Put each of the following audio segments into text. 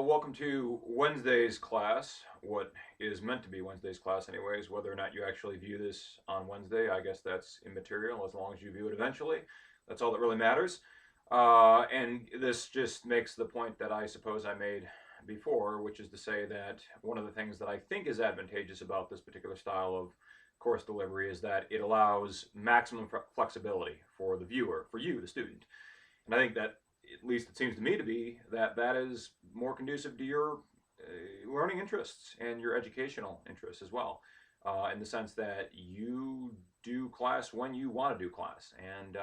welcome to Wednesday's class, what is meant to be Wednesday's class anyways. Whether or not you actually view this on Wednesday, I guess that's immaterial as long as you view it eventually. That's all that really matters. And this just makes the point that I suppose I made before, which is to say that one of the things that I think is advantageous about this particular style of course delivery is that it allows maximum flexibility for the viewer, for you, the student. And I think that, at least it seems to me to be, that that is more conducive to your learning interests and your educational interests as well, in the sense that you do class when you want to do class, and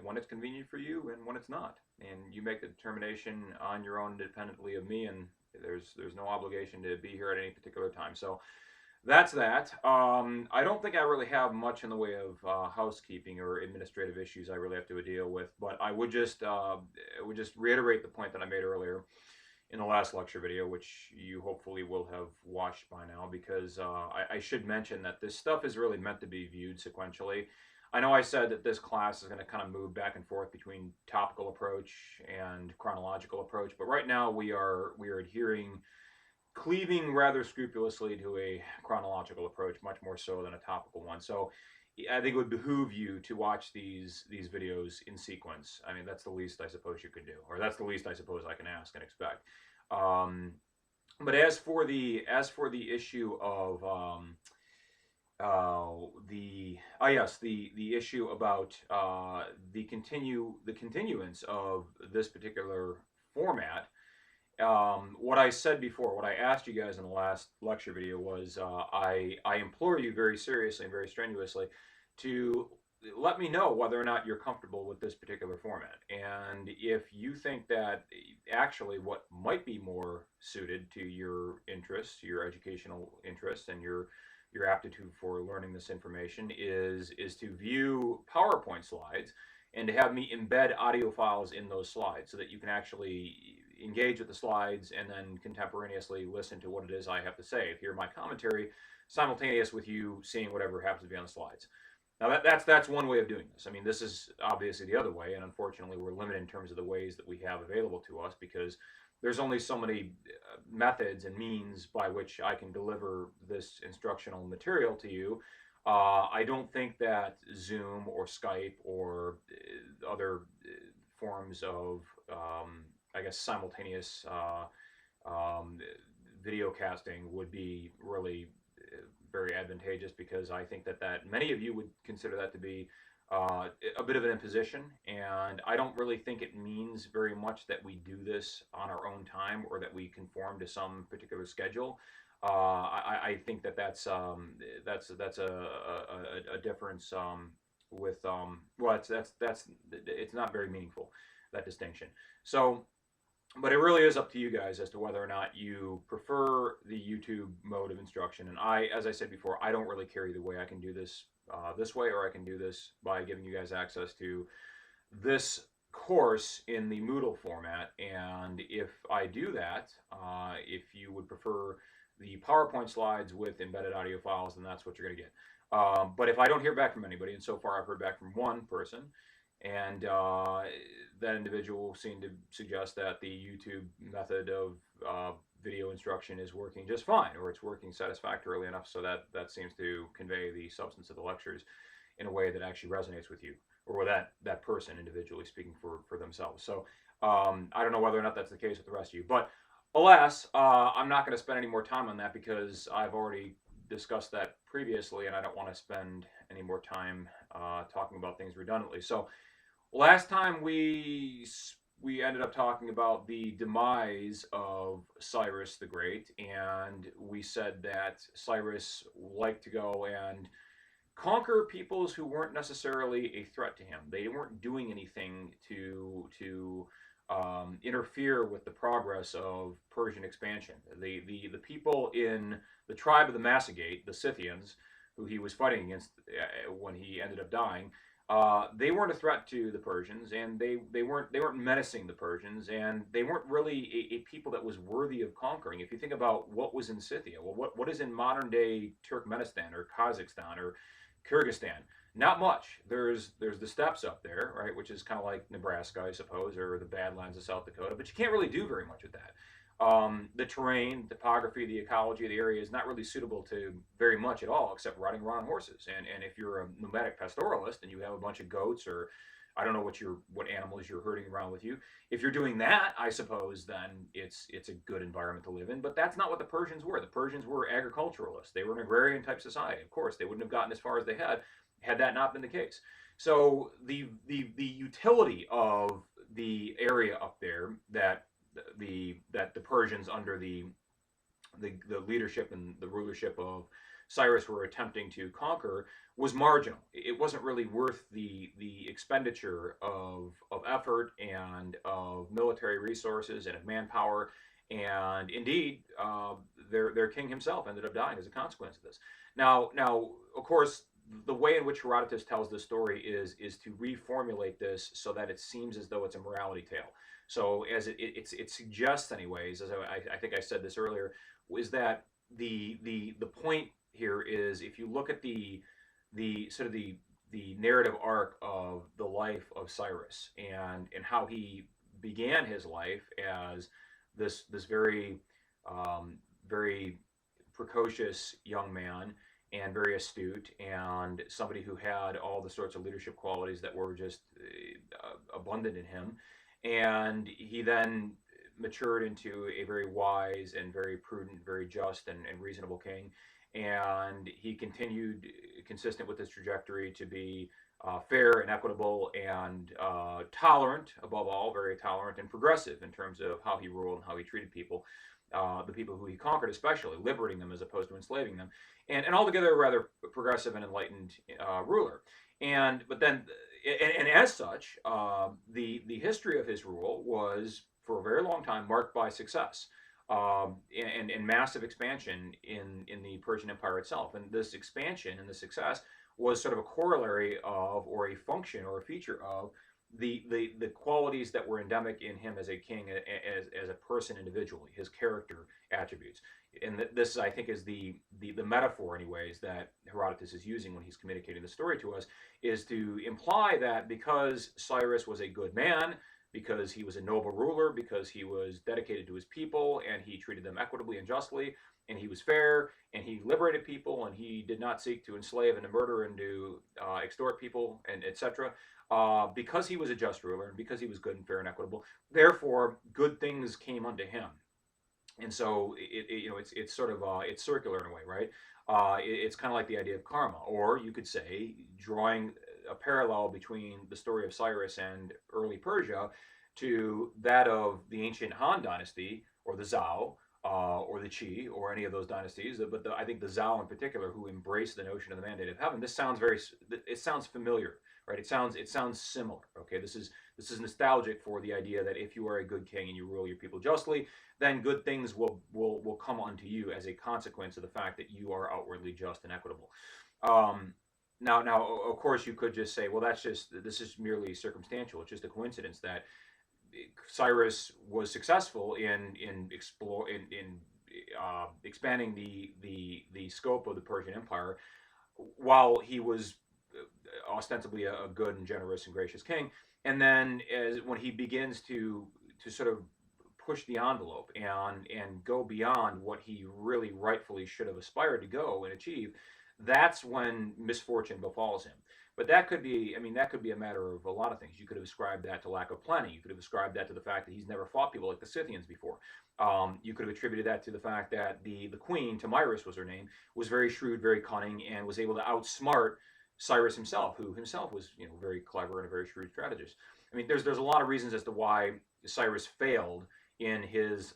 when it's convenient for you and when it's not, and you make the determination on your own independently of me, and there's no obligation to be here at any particular time. So that's that. I don't think I really have much in the way of housekeeping or administrative issues I really have to deal with, but I would just reiterate the point that I made earlier in the last lecture video, which you hopefully will have watched by now, because I should mention that this stuff is really meant to be viewed sequentially. I know I said that this class is going to kind of move back and forth between topical approach and chronological approach, but right now we are cleaving rather scrupulously to a chronological approach, much more so than a topical one. So I think it would behoove you to watch these videos in sequence. I mean, that's the least I suppose you could do, or that's the least I suppose I can ask and expect. But as for the issue of the issue about the continuance of this particular format. What I said before, what I asked you guys in the last lecture video was, I implore you very seriously and very strenuously to let me know whether or not you're comfortable with this particular format. And if you think that actually what might be more suited to your interests, your educational interests, and your aptitude for learning this information is to view PowerPoint slides and to have me embed audio files in those slides so that you can actually engage with the slides and then contemporaneously listen to what it is I have to say, hear my commentary simultaneous with you seeing whatever happens to be on the slides. Now that's one way of doing this. I mean, this is obviously the other way, and unfortunately we're limited in terms of the ways that we have available to us, because there's only so many methods and means by which I can deliver this instructional material to you. I don't think that Zoom or Skype or other forms of, I guess, simultaneous video casting would be really very advantageous, because I think that many of you would consider that to be a bit of an imposition, and I don't really think it means very much that we do this on our own time or that we conform to some particular schedule. I think that's a difference with well, it's not very meaningful, that distinction. So, but it really is up to you guys as to whether or not you prefer the YouTube mode of instruction. And as I said before, I don't really care either way. I can do this this way, or I can do this by giving you guys access to this course in the Moodle format. And if I do that, if you would prefer the PowerPoint slides with embedded audio files, then that's what you're going to get. But if I don't hear back from anybody, and so far I've heard back from one person, and that individual seemed to suggest that the YouTube method of video instruction is working just fine, or it's working satisfactorily enough so that seems to convey the substance of the lectures in a way that actually resonates with you, or with that person individually speaking for themselves. So I don't know whether or not that's the case with the rest of you, but alas, I'm not going to spend any more time on that, because I've already discussed that previously, and I don't want to spend any more time talking about things redundantly. So last time we ended up talking about the demise of Cyrus the Great, and we said that Cyrus liked to go and conquer peoples who weren't necessarily a threat to him. They weren't doing anything to interfere with the progress of Persian expansion. The people in the tribe of the Massagate, the Scythians, who he was fighting against when he ended up dying, they weren't a threat to the Persians, and they weren't menacing the Persians, and they weren't really a people that was worthy of conquering. If you think about what was in Scythia, well, what is in modern day Turkmenistan or Kazakhstan or Kyrgyzstan? Not much. There's the steppes up there, right, which is kind of like Nebraska, I suppose, or the Badlands of South Dakota, but you can't really do very much with that. The terrain, topography, the ecology of the area is not really suitable to very much at all, except riding around on horses. And if you're a nomadic pastoralist and you have a bunch of goats, or I don't know what animals you're herding around with you. If you're doing that, I suppose then it's a good environment to live in. But that's not what the Persians were. The Persians were agriculturalists. They were an agrarian type society. Of course, they wouldn't have gotten as far as they had that not been the case. So the utility of the area up there that the Persians under the leadership and the rulership of Cyrus were attempting to conquer was marginal. It wasn't really worth the expenditure of effort and of military resources and of manpower. And indeed, their king himself ended up dying as a consequence of this. Now, of course, the way in which Herodotus tells this story is to reformulate this so that it seems as though it's a morality tale. So as it suggests, anyways, as I think I said this earlier, is that the point here is, if you look at the sort of the narrative arc of the life of Cyrus and how he began his life as this very precocious young man, and very astute, and somebody who had all the sorts of leadership qualities that were just abundant in him. And he then matured into a very wise and very prudent, very just and reasonable king. And he continued, consistent with this trajectory, to be fair and equitable and tolerant, above all, very tolerant and progressive in terms of how he ruled and how he treated people. The people who he conquered, especially liberating them as opposed to enslaving them, and altogether a rather progressive and enlightened ruler. But then, and as such, the history of his rule was for a very long time marked by success, and massive expansion in the Persian Empire itself. And this expansion and the success was sort of a corollary of, or a function or a feature of, the qualities that were endemic in him as a king, as a person individually, his character attributes. And this, I think, is the metaphor, anyways, that Herodotus is using when he's communicating the story to us, is to imply that because Cyrus was a good man, because he was a noble ruler, because he was dedicated to his people, and he treated them equitably and justly, and he was fair, and he liberated people, and he did not seek to enslave and to murder and to extort people, and etc. Because he was a just ruler, and because he was good and fair and equitable, therefore good things came unto him. And so it's sort of it's circular in a way, right? It's kind of like the idea of karma, or you could say, drawing a parallel between the story of Cyrus and early Persia to that of the ancient Han dynasty, or the Zhao, or the Qi, or any of those dynasties. But I think the Zhao in particular, who embraced the notion of the mandate of heaven. It sounds familiar, right? It sounds similar. Okay, this is nostalgic for the idea that if you are a good king and you rule your people justly, then good things will come unto you as a consequence of the fact that you are outwardly just and equitable. Now, of course, you could just say, well, this is merely circumstantial. It's just a coincidence that Cyrus was successful in expanding the scope of the Persian Empire, while he was ostensibly a good and generous and gracious king. And then, when he begins to sort of push the envelope and go beyond what he really rightfully should have aspired to go and achieve, that's when misfortune befalls him. But that could be a matter of a lot of things. You could have ascribed that to lack of planning. You could have ascribed that to the fact that he's never fought people like the Scythians before. You could have attributed that to the fact that the queen, Tomyris was her name, was very shrewd, very cunning, and was able to outsmart Cyrus himself, who himself was very clever and a very shrewd strategist. I mean, there's a lot of reasons as to why Cyrus failed in his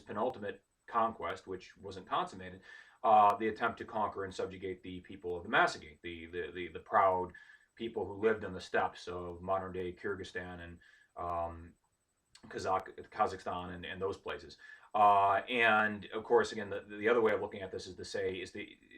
penultimate conquest, which wasn't consummated, the attempt to conquer and subjugate the people of the Massagete, the proud people who lived on the steppes of modern day Kyrgyzstan and Kazakhstan and those places. And of course, again, the other way of looking at this is to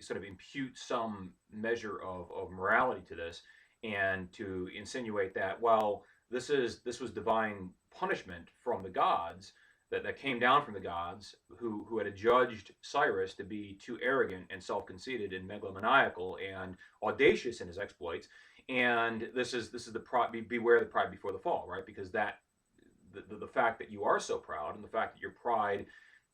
sort of impute some measure of morality to this, and to insinuate that, well, this was divine punishment from the gods, that came down from the gods, who had adjudged Cyrus to be too arrogant and self-conceited and megalomaniacal and audacious in his exploits. And this is the beware the pride before the fall, right? Because the fact that you are so proud, and the fact that your pride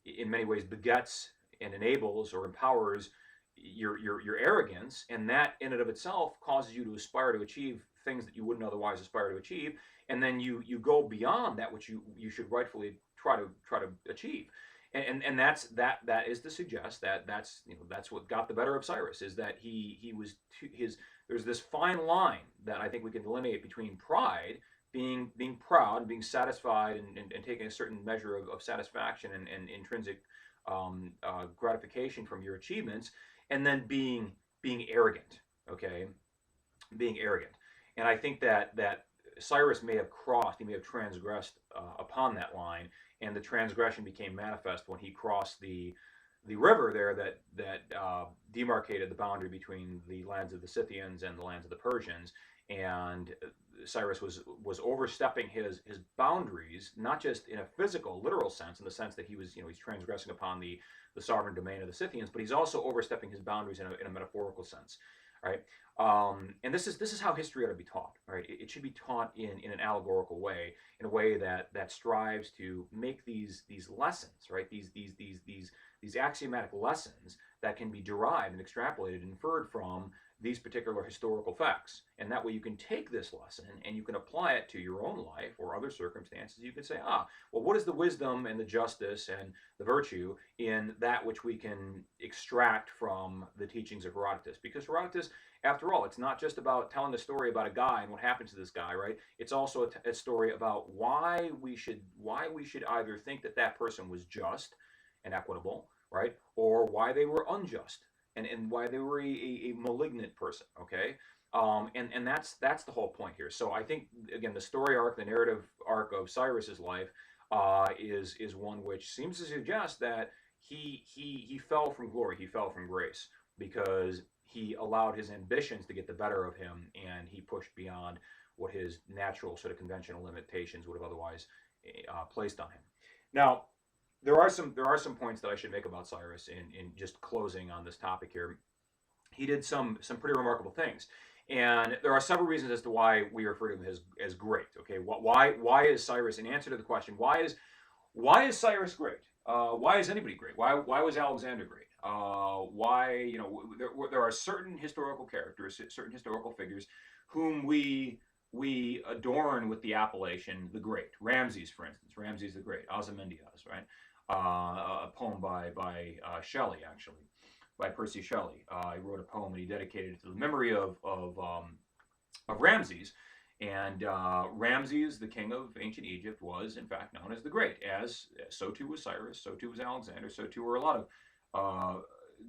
in many ways begets and enables or empowers your arrogance, and that in and of itself causes you to aspire to achieve things that you wouldn't otherwise aspire to achieve, and then you go beyond that which you should rightfully try to achieve. And that is to suggest that that's what got the better of Cyrus, is that he was his there's this fine line that I think we can delineate between pride, being proud, being satisfied, and taking a certain measure of satisfaction and intrinsic gratification from your achievements, and then being arrogant. Okay, being arrogant. And I think that Cyrus may have crossed, he may have transgressed upon that line, and the transgression became manifest when he crossed the river there that demarcated the boundary between the lands of the Scythians and the lands of the Persians. And Cyrus was overstepping his boundaries, not just in a physical, literal sense, in the sense that he's transgressing upon the sovereign domain of the Scythians, but he's also overstepping his boundaries in a metaphorical sense, right? And this is how history ought to be taught, right? It should be taught in an allegorical way, in a way that strives to make these lessons, right? These axiomatic lessons that can be derived and extrapolated and inferred from these particular historical facts. And that way you can take this lesson and you can apply it to your own life or other circumstances. You can say, well, what is the wisdom and the justice and the virtue in that which we can extract from the teachings of Herodotus? Because Herodotus, after all, it's not just about telling the story about a guy and what happened to this guy, right? It's also a story about why we should either think that person was just and equitable, right? Or why they were unjust, and why they were a malignant person, okay? And that's the whole point here. So I think, again, the story arc, the narrative arc of Cyrus's life is one which seems to suggest that he fell from glory, he fell from grace, because he allowed his ambitions to get the better of him, and he pushed beyond what his natural sort of conventional limitations would have otherwise placed on him. Now, there are some points that I should make about Cyrus in just closing on this topic here. He did some pretty remarkable things, and there are several reasons as to why we refer to him as great. Okay, why is Cyrus, in answer to the question, why is Cyrus great? Why is anybody great? Why was Alexander great? Why, there are certain historical characters, certain historical figures whom we adorn with the appellation the Great. Ramses, for instance. Ramses the Great. Ozymandias, right? A poem by Shelley, actually, by Percy Shelley. He wrote a poem and he dedicated it to the memory of Ramses. And Ramses, the king of ancient Egypt, was in fact known as the Great. So too was Cyrus. So too was Alexander. So too were a lot of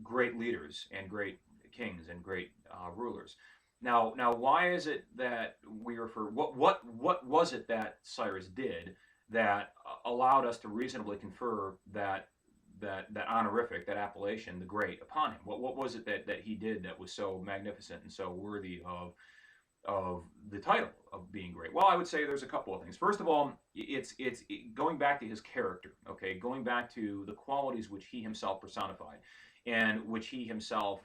great leaders and great kings and great rulers. Now, why is it that we refer? What was it that Cyrus did that allowed us to reasonably confer that honorific, that appellation, the Great, upon him? What was it that he did that was so magnificent and so worthy of the title of being great? Well, I would say there's a couple of things. First of all, it's going back to his character, okay? Going back to the qualities which he himself personified and which he himself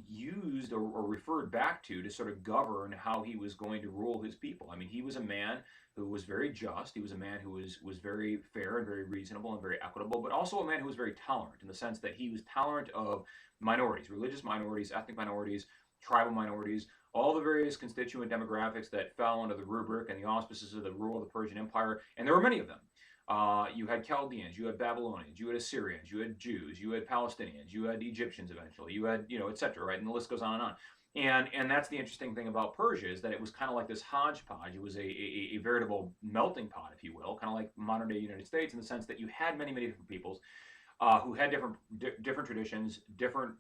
used or referred back to sort of govern how he was going to rule his people. I mean, he was a man who was very just. He was a man who was very fair and very reasonable and very equitable, but also a man who was very tolerant, in the sense that he was tolerant of minorities, religious minorities, ethnic minorities, tribal minorities, all the various constituent demographics that fell under the rubric and the auspices of the rule of the Persian Empire, and there were many of them. You had Chaldeans, you had Babylonians, you had Assyrians, you had Jews, you had Palestinians, you had Egyptians eventually, you had, etc., right? And the list goes on and on. And that's the interesting thing about Persia, is that it was kind of like this hodgepodge. It was a veritable melting pot, if you will, kind of like modern day United States, in the sense that you had many different peoples who had different traditions, different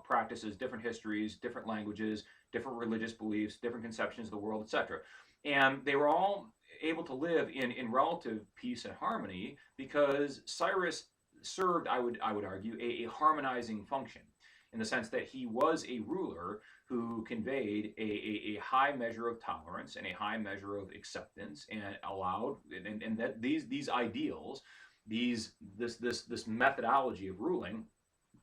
practices, different histories, different languages, different religious beliefs, different conceptions of the world, etc. And they were all able to live in relative peace and harmony, because Cyrus served, I would argue, a harmonizing function, in the sense that he was a ruler who conveyed a high measure of tolerance and a high measure of acceptance, and allowed, and that these ideals, this methodology of ruling,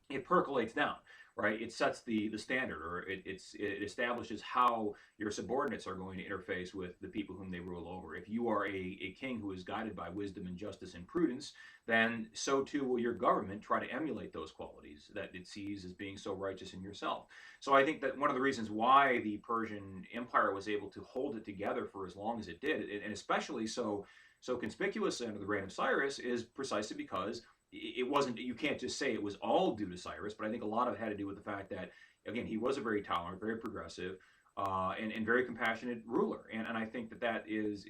it percolates down, right? It sets the standard, or it establishes how your subordinates are going to interface with the people whom they rule over. If you are a king who is guided by wisdom and justice and prudence, then so too will your government try to emulate those qualities that it sees as being so righteous in yourself. So I think that one of the reasons why the Persian Empire was able to hold it together for as long as it did, and especially so conspicuous under the reign of Cyrus, is precisely because it wasn't, you can't just say it was all due to Cyrus, but I think a lot of it had to do with the fact that, again, he was a very tolerant, very progressive, and very compassionate ruler. And I think that is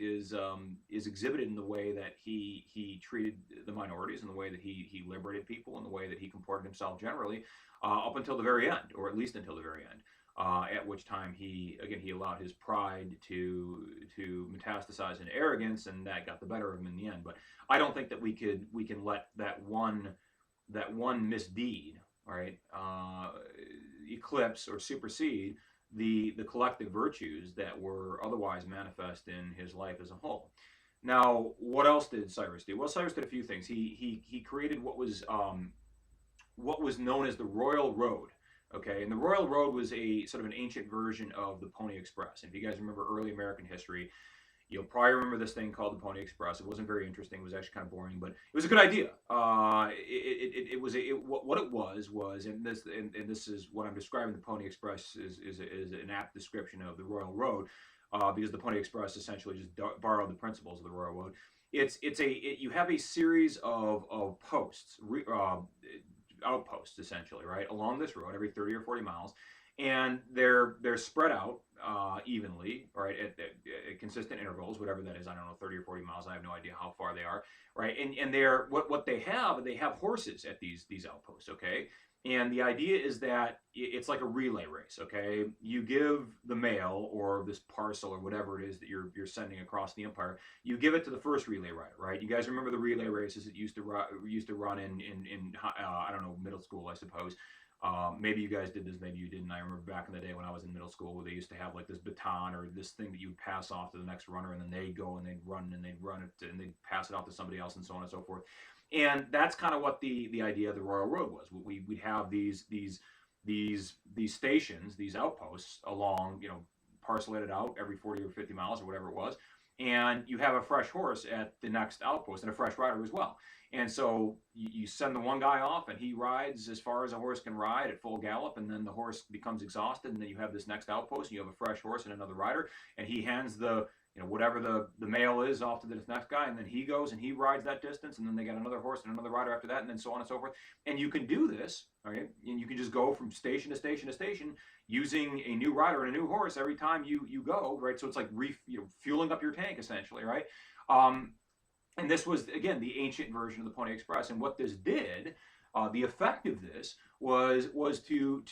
exhibited in the way that he treated the minorities, in the way that he liberated people, in the way that he comported himself generally, up until the very end, or at least until the very end. At which time he allowed his pride to metastasize into arrogance, and that got the better of him in the end. But I don't think that we can let that one misdeed, right, eclipse or supersede the collective virtues that were otherwise manifest in his life as a whole. Now, what else did Cyrus do? Well, Cyrus did a few things. He created what was known as the Royal Road. Okay, and the Royal Road was a sort of an ancient version of the Pony Express. And if you guys remember early American history, you'll probably remember this thing called the Pony Express. It wasn't very interesting. It was actually kind of boring, but it was a good idea. What it was, and this is what I'm describing. The Pony Express is an apt description of the Royal Road, because the Pony Express essentially just borrowed the principles of the Royal Road. You have a series of posts, outposts essentially, right, along this road every 30 or 40 miles, and they're spread out evenly, right, at consistent intervals, whatever that is. I don't know, 30 or 40 miles. I have no idea how far they are, right? And they're what they have horses at these outposts, okay? And the idea is that it's like a relay race, okay? You give the mail or this parcel or whatever it is that you're sending across the empire, you give it to the first relay rider, right? You guys remember the relay races that used to run in I don't know, middle school, I suppose. Maybe you guys did this, maybe you didn't. I remember back in the day when I was in middle school, where they used to have like this baton or this thing that you would pass off to the next runner, and then they'd go and they'd run it and they'd pass it off to somebody else, and so on and so forth. And that's kind of what the idea of the Royal Road was. We'd have these stations, these outposts along, parcellated out every 40 or 50 miles or whatever it was, and you have a fresh horse at the next outpost and a fresh rider as well. And so you send the one guy off, and he rides as far as a horse can ride at full gallop, and then the horse becomes exhausted, and then you have this next outpost, and you have a fresh horse and another rider, and he hands the whatever the mail is off to this next guy, and then he goes and he rides that distance, and then they got another horse and another rider after that, and then so on and so forth. And you can do this, okay? And you can just go from station to station to station using a new rider and a new horse every time you go, right? So it's like fueling up your tank essentially, right? And this was, again, the ancient version of the Pony Express. And what this did, the effect of this was to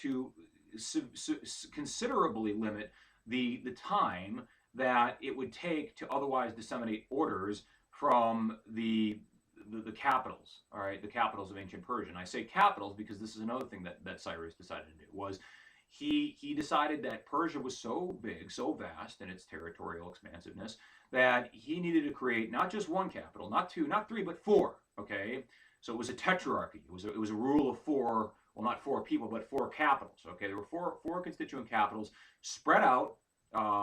considerably limit the time that it would take to otherwise disseminate orders from the capitals, all right, the capitals of ancient Persia. And I say capitals because this is another thing that Cyrus decided to do, was he decided that Persia was so big, so vast in its territorial expansiveness, that he needed to create not just one capital, not two, not three, but four, okay? So it was a tetrarchy. It was a rule of four, well, not four people, but four capitals, okay? There were four constituent capitals spread out.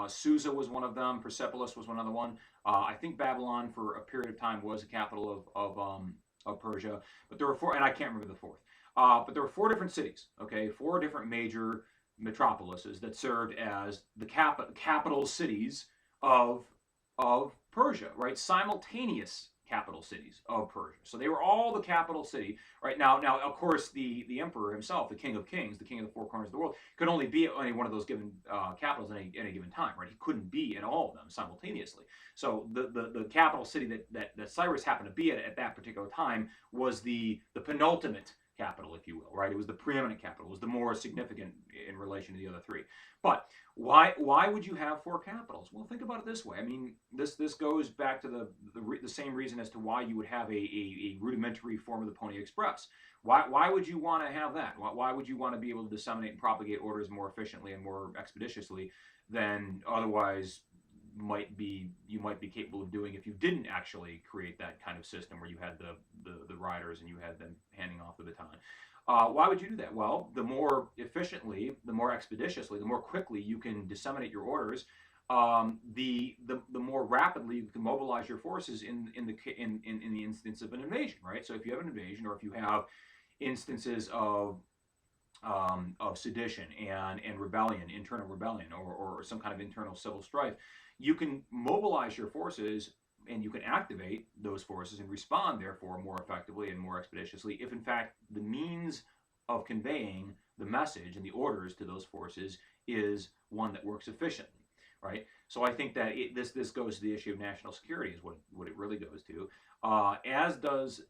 Susa was one of them. Persepolis was another one. I think Babylon, for a period of time, was a capital of Persia. But there were four, and I can't remember the fourth. But there were four different cities, okay? Four different major metropolises that served as the capital cities of Persia, right? Simultaneous capital cities of Persia. So they were all the capital city, right? Now, of course, the emperor himself, the king of kings, the king of the four corners of the world, could only be at any one of those given capitals at any given time, right? He couldn't be at all of them simultaneously. So the capital city that Cyrus happened to be at that particular time was the penultimate capital, if you will, right? It was the preeminent capital. It was the more significant in relation to the other three. But why would you have four capitals? Well, think about it this way. I mean, this goes back to the same reason as to why you would have a rudimentary form of the Pony Express. Why would you want to have that? Why would you want to be able to disseminate and propagate orders more efficiently and more expeditiously than otherwise you might be capable of doing if you didn't actually create that kind of system where you had the riders and you had them handing off the baton. Why would you do that? Well, the more efficiently, the more expeditiously, the more quickly you can disseminate your orders, the more rapidly you can mobilize your forces in the instance of an invasion, right? So if you have an invasion, or if you have instances of sedition and rebellion, internal rebellion, or some kind of internal civil strife, you can mobilize your forces and you can activate those forces and respond, therefore, more effectively and more expeditiously if, in fact, the means of conveying the message and the orders to those forces is one that works efficiently, right? So I think that this goes to the issue of national security is what it really goes to, as does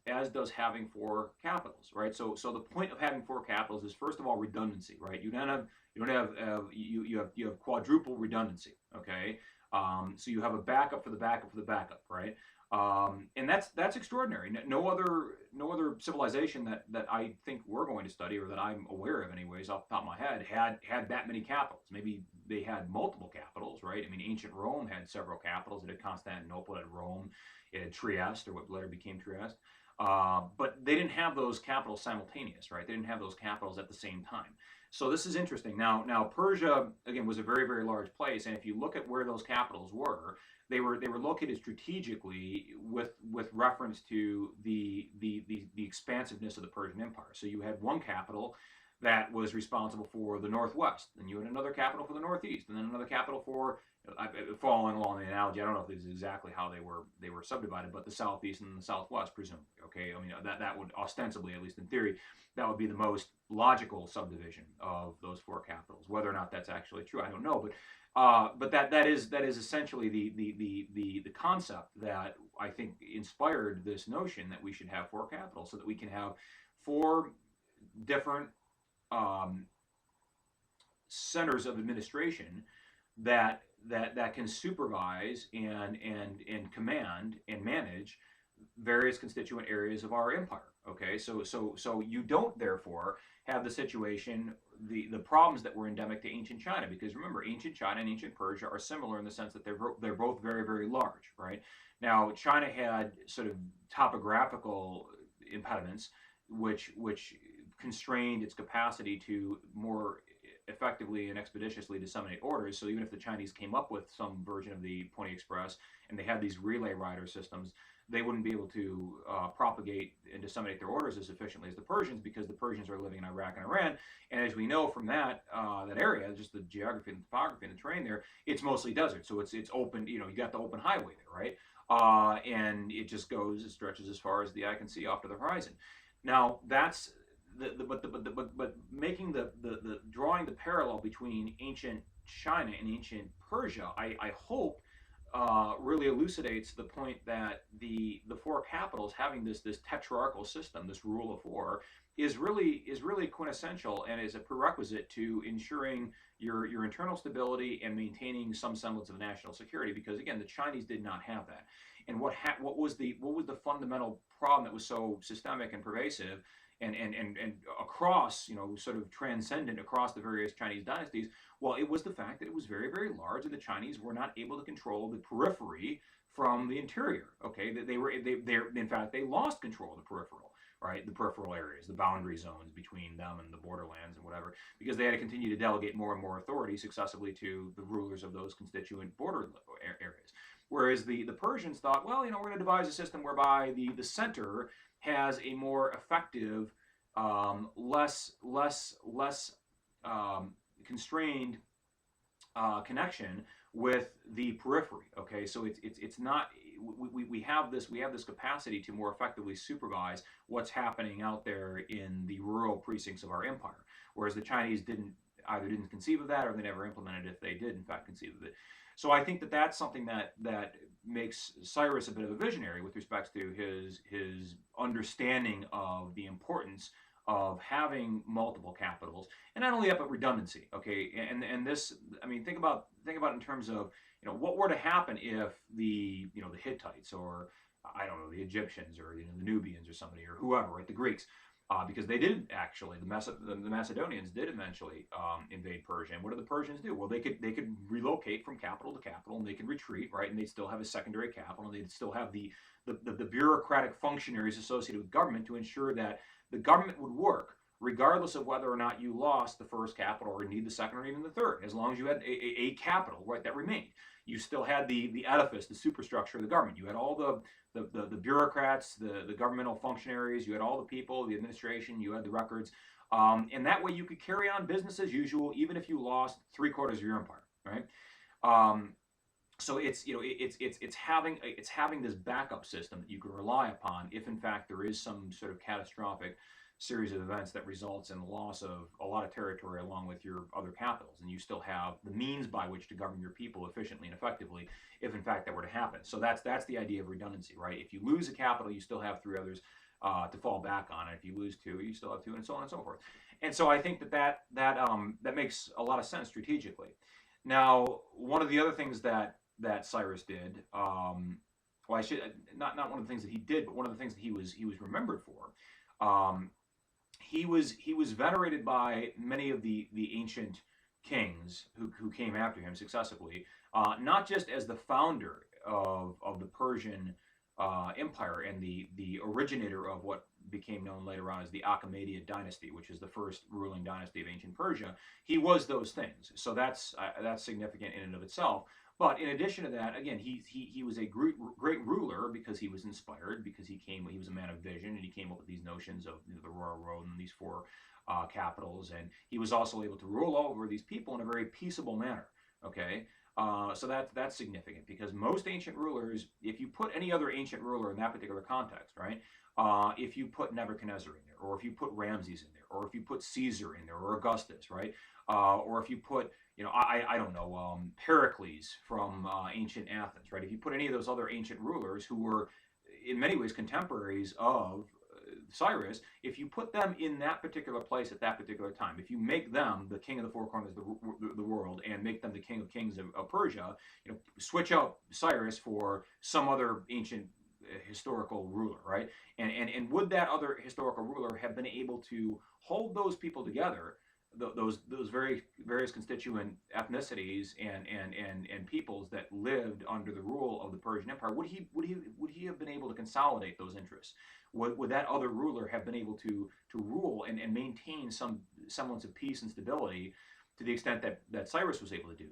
having four capitals, right? So the point of having four capitals is, first of all, redundancy, right? You have quadruple redundancy, okay? So you have a backup for the backup for the backup, right? And that's extraordinary. No other civilization that I think we're going to study, or that I'm aware of anyways, off the top of my head, had that many capitals. Maybe they had multiple capitals, right? I mean, ancient Rome had several capitals. It had Constantinople, it had Rome, it had Trieste, or what later became Trieste. But they didn't have those capitals simultaneous, right? They didn't have those capitals at the same time. So this is interesting. Now Persia, again, was a very, very large place, and if you look at where those capitals were, they were located strategically with reference to the expansiveness of the Persian Empire. So you had one capital that was responsible for the northwest, and you had another capital for the northeast, and then another capital for, following along the analogy, I don't know if this is exactly how they were subdivided, but the southeast and the southwest, presumably. Okay, I mean that would ostensibly, at least in theory, that would be the most logical subdivision of those four capitals. Whether or not that's actually true, I don't know, but that is essentially the concept that I think inspired this notion that we should have four capitals, so that we can have four different centers of administration that can supervise and command and manage various constituent areas of our empire. Okay, so you don't therefore have the situation, the problems that were endemic to ancient China, because remember, ancient China and ancient Persia are similar in the sense that they're both very, very large, right? Now China had sort of topographical impediments which constrained its capacity to more effectively and expeditiously disseminate orders. So even if the Chinese came up with some version of the Pony Express and they had these relay rider systems, they wouldn't be able to propagate and disseminate their orders as efficiently as the Persians, because the Persians are living in Iraq and Iran, and as we know from that area, just the geography and the topography and the terrain there, it's mostly desert, so it's open. You got the open highway there, right? And it stretches as far as the eye can see off to the horizon. Now that's but making the drawing the parallel between ancient China and ancient Persia, I hope really elucidates the point that the four capitals having this tetrarchal system, this rule of four, is really quintessential and is a prerequisite to ensuring your internal stability and maintaining some semblance of national security. Because again, the Chinese did not have that. And what was the fundamental problem that was so systemic and pervasive and across, sort of transcendent across the various Chinese dynasties? Well, it was the fact that it was very, very large, and the Chinese were not able to control the periphery from the interior. Okay, in fact, they lost control of the peripheral, right? The peripheral areas, the boundary zones between them and the borderlands and whatever, because they had to continue to delegate more and more authority successively to the rulers of those constituent border areas. Whereas the Persians thought, well, we're going to devise a system whereby the center has a more effective, less constrained connection with the periphery. Okay, so it's not, we have this capacity to more effectively supervise what's happening out there in the rural precincts of our empire, whereas the Chinese didn't conceive of that, or they never implemented it if they did in fact conceive of it. So I think that's something that makes Cyrus a bit of a visionary with respect to his understanding of the importance of having multiple capitals, and not only that, but redundancy. Okay, and this, I mean, think about in terms of what were to happen if the the Hittites, or I don't know, the Egyptians, or the Nubians or somebody, or whoever, right, the Greeks, because they did actually, the Macedonians did eventually invade Persia. And what did the Persians do? Well, they could relocate from capital to capital, and they could retreat, right? And they'd still have a secondary capital, and they'd still have the bureaucratic functionaries associated with government to ensure that the government would work regardless of whether or not you lost the first capital or indeed the second or even the third. As long as you had a capital, right, that remained, you still had the edifice, the superstructure of the government. You had all the bureaucrats, the governmental functionaries, you had all the people, the administration, you had the records, and that way you could carry on business as usual, even if you lost 3/4 of your empire, right? So it's having this backup system that you can rely upon if in fact there is some sort of catastrophic series of events that results in the loss of a lot of territory along with your other capitals, and you still have the means by which to govern your people efficiently and effectively if in fact that were to happen. So that's the idea of redundancy, right? If you lose a capital, you still have 3 others to fall back on, and if you lose 2, you still have 2, and so on and so forth. And so I think that makes a lot of sense strategically. Now, one of the other things that Cyrus did, well, I should not one of the things that he did, but one of the things that he was remembered for. He was venerated by many of the ancient kings who came after him successively, not just as the founder of the Persian Empire and the originator of what became known later on as the Achaemenid dynasty, which is the first ruling dynasty of ancient Persia. He was those things, so that's significant in and of itself. But in addition to that, again, he was a great ruler because he was inspired, because he was a man of vision, and he came up with these notions of the Royal Road and these 4 capitals, and he was also able to rule over these people in a very peaceable manner. Okay, so that's significant because most ancient rulers, if you put any other ancient ruler in that particular context, right? If you put Nebuchadnezzar in there, or if you put Ramses in there, or if you put Caesar in there, or Augustus, right? Or if you put, I don't know, Pericles from ancient Athens, right? If you put any of those other ancient rulers who were in many ways contemporaries of Cyrus, if you put them in that particular place at that particular time, if you make them the king of the 4 corners of the world and make them the king of kings of Persia, switch out Cyrus for some other ancient historical ruler, right? And would that other historical ruler have been able to hold those people together, those various constituent ethnicities and peoples that lived under the rule of the Persian Empire? Would he have been able to consolidate those interests? Would that other ruler have been able to rule and maintain some semblance of peace and stability to the extent that Cyrus was able to do?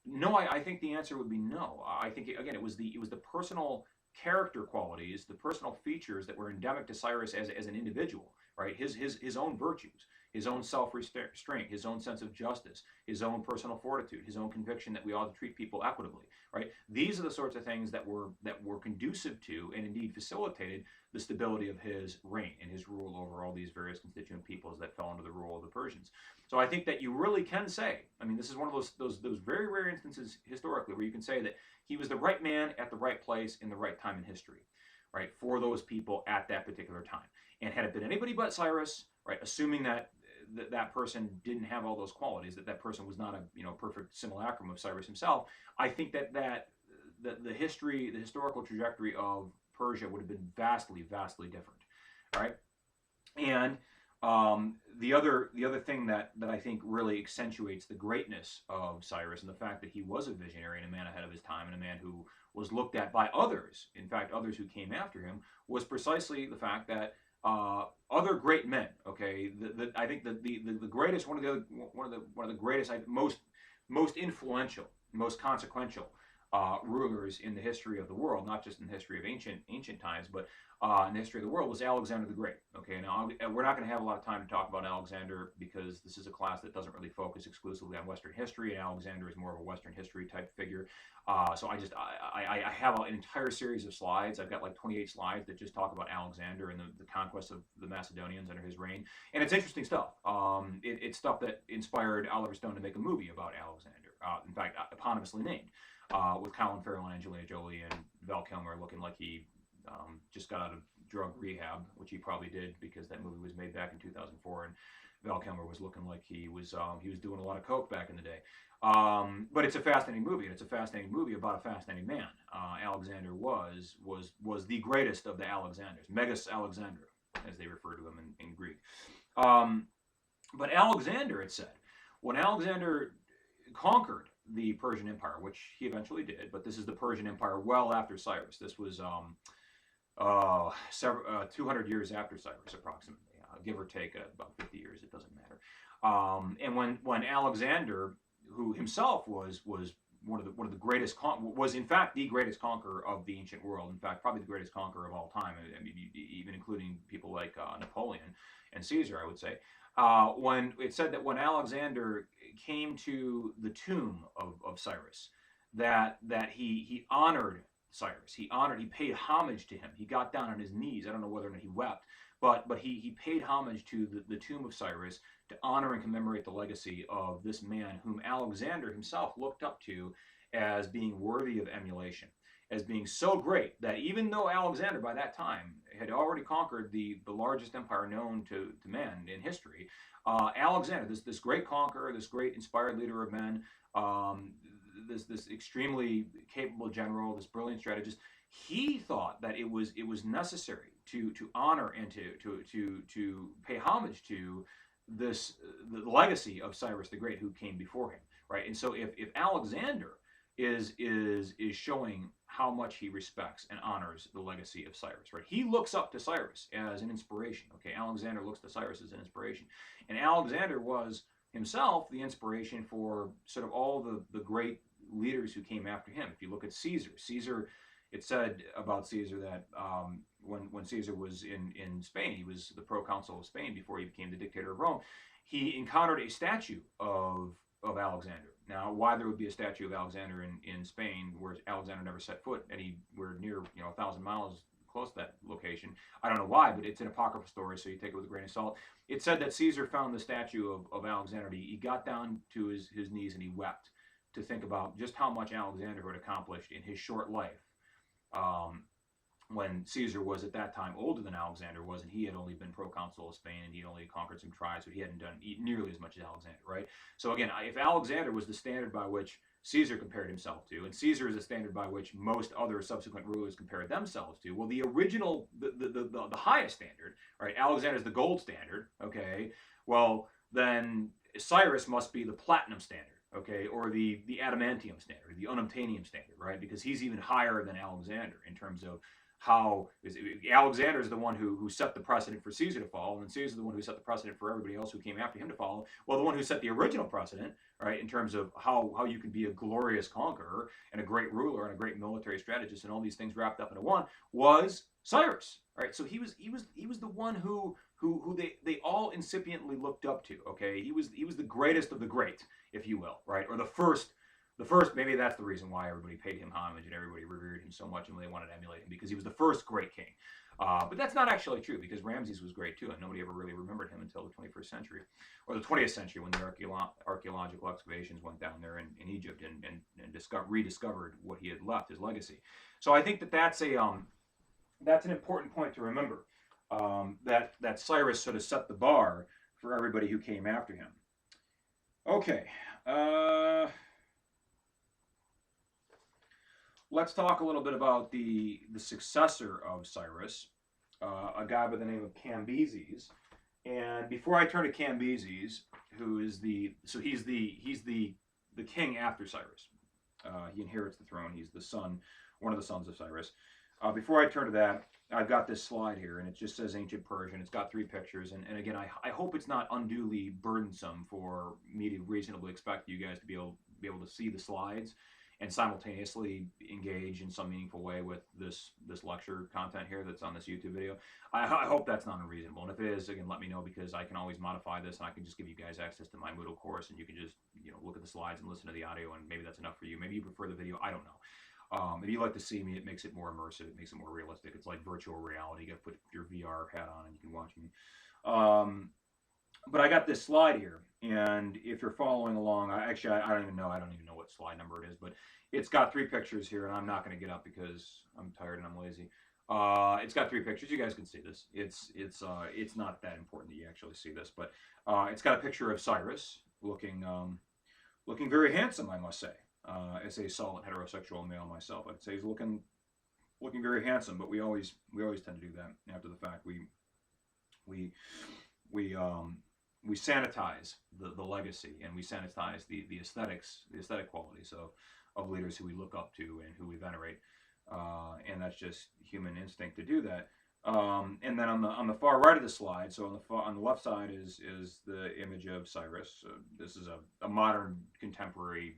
No, I think the answer would be no. I think again it was the personal character qualities, the personal features that were endemic to Cyrus as an individual, right? His own virtues, his own self-restraint, his own sense of justice, his own personal fortitude, his own conviction that we ought to treat people equitably, right? These are the sorts of things that were conducive to and indeed facilitated the stability of his reign and his rule over all these various constituent peoples that fell under the rule of the Persians. So I think that you really can say, I mean, this is one of those very rare instances historically where you can say that he was the right man at the right place in the right time in history, right, for those people at that particular time. And had it been anybody but Cyrus, right, assuming that that person didn't have all those qualities, that person was not a perfect simulacrum of Cyrus himself, I think that the historical trajectory of Persia would have been vastly different, right? And the other thing that I think really accentuates the greatness of Cyrus and the fact that he was a visionary and a man ahead of his time and a man who was looked at by others, in fact others who came after him, was precisely the fact that other great men, okay, I think the greatest, one of the greatest, most influential, most consequential rulers in the history of the world, not just in the history of ancient times, but in the history of the world, was Alexander the Great. Okay, now we're not going to have a lot of time to talk about Alexander because this is a class that doesn't really focus exclusively on Western history, and Alexander is more of a Western history type figure. So I have an entire series of slides. I've got like 28 slides that just talk about Alexander and the conquest of the Macedonians under his reign, and it's interesting stuff. It's stuff that inspired Oliver Stone to make a movie about Alexander. In fact, eponymously named. With Colin Farrell and Angelina Jolie and Val Kilmer looking like he just got out of drug rehab, which he probably did because that movie was made back in 2004, and Val Kilmer was looking like he was doing a lot of coke back in the day. But it's a fascinating movie, and it's a fascinating movie about a fascinating man. Alexander was the greatest of the Alexanders, Megas Alexander, as they refer to him in Greek. But Alexander, it said, when Alexander conquered the Persian Empire, which he eventually did, but this is the Persian Empire well after Cyrus. This was 200 years after Cyrus, approximately, give or take about 50 years. It doesn't matter. And when Alexander, who himself was one of the greatest, was in fact the greatest conqueror of the ancient world. In fact, probably the greatest conqueror of all time. I mean, even including people like Napoleon and Caesar, I would say. When it said that when Alexander came to the tomb of Cyrus, that he honored Cyrus. He paid homage to him. He got down on his knees. I don't know whether or not he wept, but he paid homage to the tomb of Cyrus to honor and commemorate the legacy of this man whom Alexander himself looked up to as being worthy of emulation, as being so great that even though Alexander by that time had already conquered the largest empire known to man in history, Alexander, this great conqueror, this great inspired leader of men, this extremely capable general, this brilliant strategist, he thought that it was necessary to honor and to pay homage to the legacy of Cyrus the Great, who came before him, right? And so if Alexander is showing how much he respects and honors the legacy of Cyrus, right? He looks up to Cyrus as an inspiration. Okay, Alexander looks to Cyrus as an inspiration, and Alexander was himself the inspiration for sort of all the great leaders who came after him. If you look at Caesar, it said about Caesar that when Caesar was in Spain, he was the proconsul of Spain before he became the dictator of Rome. He encountered a statue of Alexander. Now, why there would be a statue of Alexander in Spain, where Alexander never set foot anywhere near 1,000 miles close to that location, I don't know why, but it's an apocryphal story, so you take it with a grain of salt. It said that Caesar found the statue of Alexander. He got down to his knees and he wept to think about just how much Alexander had accomplished in his short life. When Caesar was at that time older than Alexander was, and he had only been proconsul of Spain, and he only conquered some tribes, but he hadn't done nearly as much as Alexander, right? So again, if Alexander was the standard by which Caesar compared himself to, and Caesar is the standard by which most other subsequent rulers compared themselves to, well, the original, the highest standard, right? Alexander is the gold standard, okay? Well, then Cyrus must be the platinum standard. Okay, or the adamantium standard, the unobtainium standard, right? Because he's even higher than Alexander in terms of how Alexander is the one who set the precedent for Caesar to follow, and then Caesar is the one who set the precedent for everybody else who came after him to follow. Well, the one who set the original precedent, right, in terms of how you can be a glorious conqueror and a great ruler and a great military strategist and all these things wrapped up into one, was Cyrus, right? So he was the one who they all incipiently looked up to. Okay, he was the greatest of the great, if you will, right? Or the first, maybe that's the reason why everybody paid him homage and everybody revered him so much and they wanted to emulate him, because he was the first great king. But that's not actually true, because Ramses was great too, and nobody ever really remembered him until the 21st century, or the 20th century, when the archaeological excavations went down there in Egypt and rediscovered what he had left, his legacy. So I think that's an important point to remember, that Cyrus sort of set the bar for everybody who came after him. Okay. Let's talk a little bit about the successor of Cyrus, a guy by the name of Cambisis. And before I turn to Cambisis, who is he's the king after Cyrus. He inherits the throne. He's the son, one of the sons of Cyrus. Before I turn to that, I've got this slide here, and it just says Ancient Persian. It's got 3 pictures, and again, I hope it's not unduly burdensome for me to reasonably expect you guys to be able to see the slides and simultaneously engage in some meaningful way with this lecture content here that's on this YouTube video. I hope that's not unreasonable, and if it is, again, let me know, because I can always modify this, and I can just give you guys access to my Moodle course, and you can just look at the slides and listen to the audio, and maybe that's enough for you. Maybe you prefer the video. I don't know. If you like to see me, it makes it more immersive. It makes it more realistic. It's like virtual reality. You got to put your VR hat on and you can watch me. But I got this slide here, and if you're following along, I don't even know what slide number it is, but it's got 3 pictures here, and I'm not going to get up because I'm tired and I'm lazy. It's got 3 pictures. You guys can see this. It's not that important that you actually see this, but it's got a picture of Cyrus looking very handsome, I must say. As a solid heterosexual male myself, I'd say he's looking looking very handsome, but we always tend to do that after the fact. We we sanitize the legacy, and we sanitize the aesthetics, the aesthetic qualities of leaders who we look up to and who we venerate, and that's just human instinct to do that. And then on the far right of the slide, so on the left side is the image of Cyrus. This is a modern contemporary,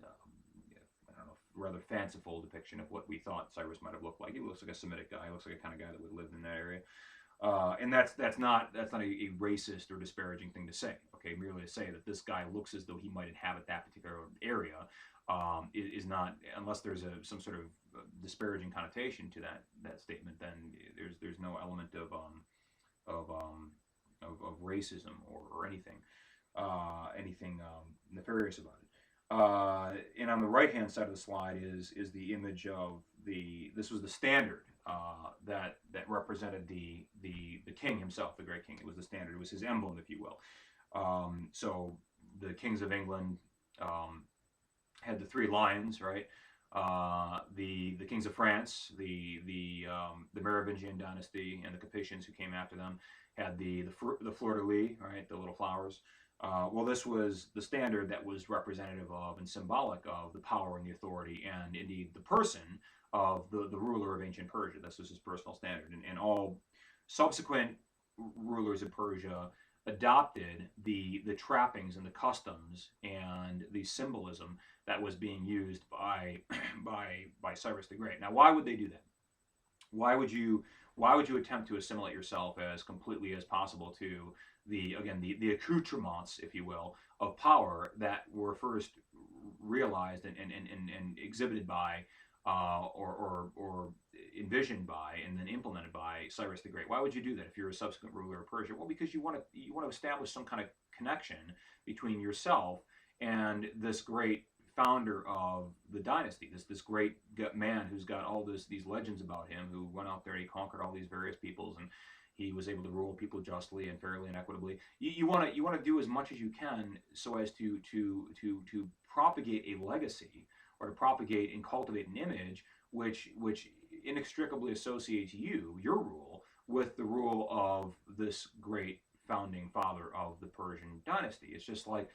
I don't know, rather fanciful depiction of what we thought Cyrus might have looked like. He looks like a Semitic guy. He looks like a kind of guy that would have lived in that area. And that's not a racist or disparaging thing to say. Okay, merely to say that this guy looks as though he might inhabit that particular area is not, unless there's some sort of disparaging connotation to that statement. Then there's no element of racism or anything nefarious about it. And on the right hand side of the slide is the image of this was the standard that represented the king himself, the great king. It was the standard. It was his emblem, if you will. So the kings of England had the three lions, right? The kings of France, the Merovingian dynasty, and the Capetians who came after them had the fleur de lis, right? The little flowers. Well, this was the standard that was representative of and symbolic of the power and the authority, and indeed the person of the ruler of ancient Persia. This was his personal standard, and all subsequent rulers of Persia adopted the trappings and the customs and the symbolism that was being used by Cyrus the Great. Now, why would they do that? Why would you attempt to assimilate yourself as completely as possible to the accoutrements, if you will, of power that were first realized and exhibited by or envisioned by and then implemented by Cyrus the Great? Why would you do that if you're a subsequent ruler of Persia? Well, because you want to establish some kind of connection between yourself and this great founder of the dynasty, this great man who's got all these legends about him, who went out there and he conquered all these various peoples, and he was able to rule people justly and fairly and equitably. You want to do as much as you can so as to propagate a legacy, or to propagate and cultivate an image which inextricably associates your rule, with the rule of this great founding father of the Persian dynasty. It's just like,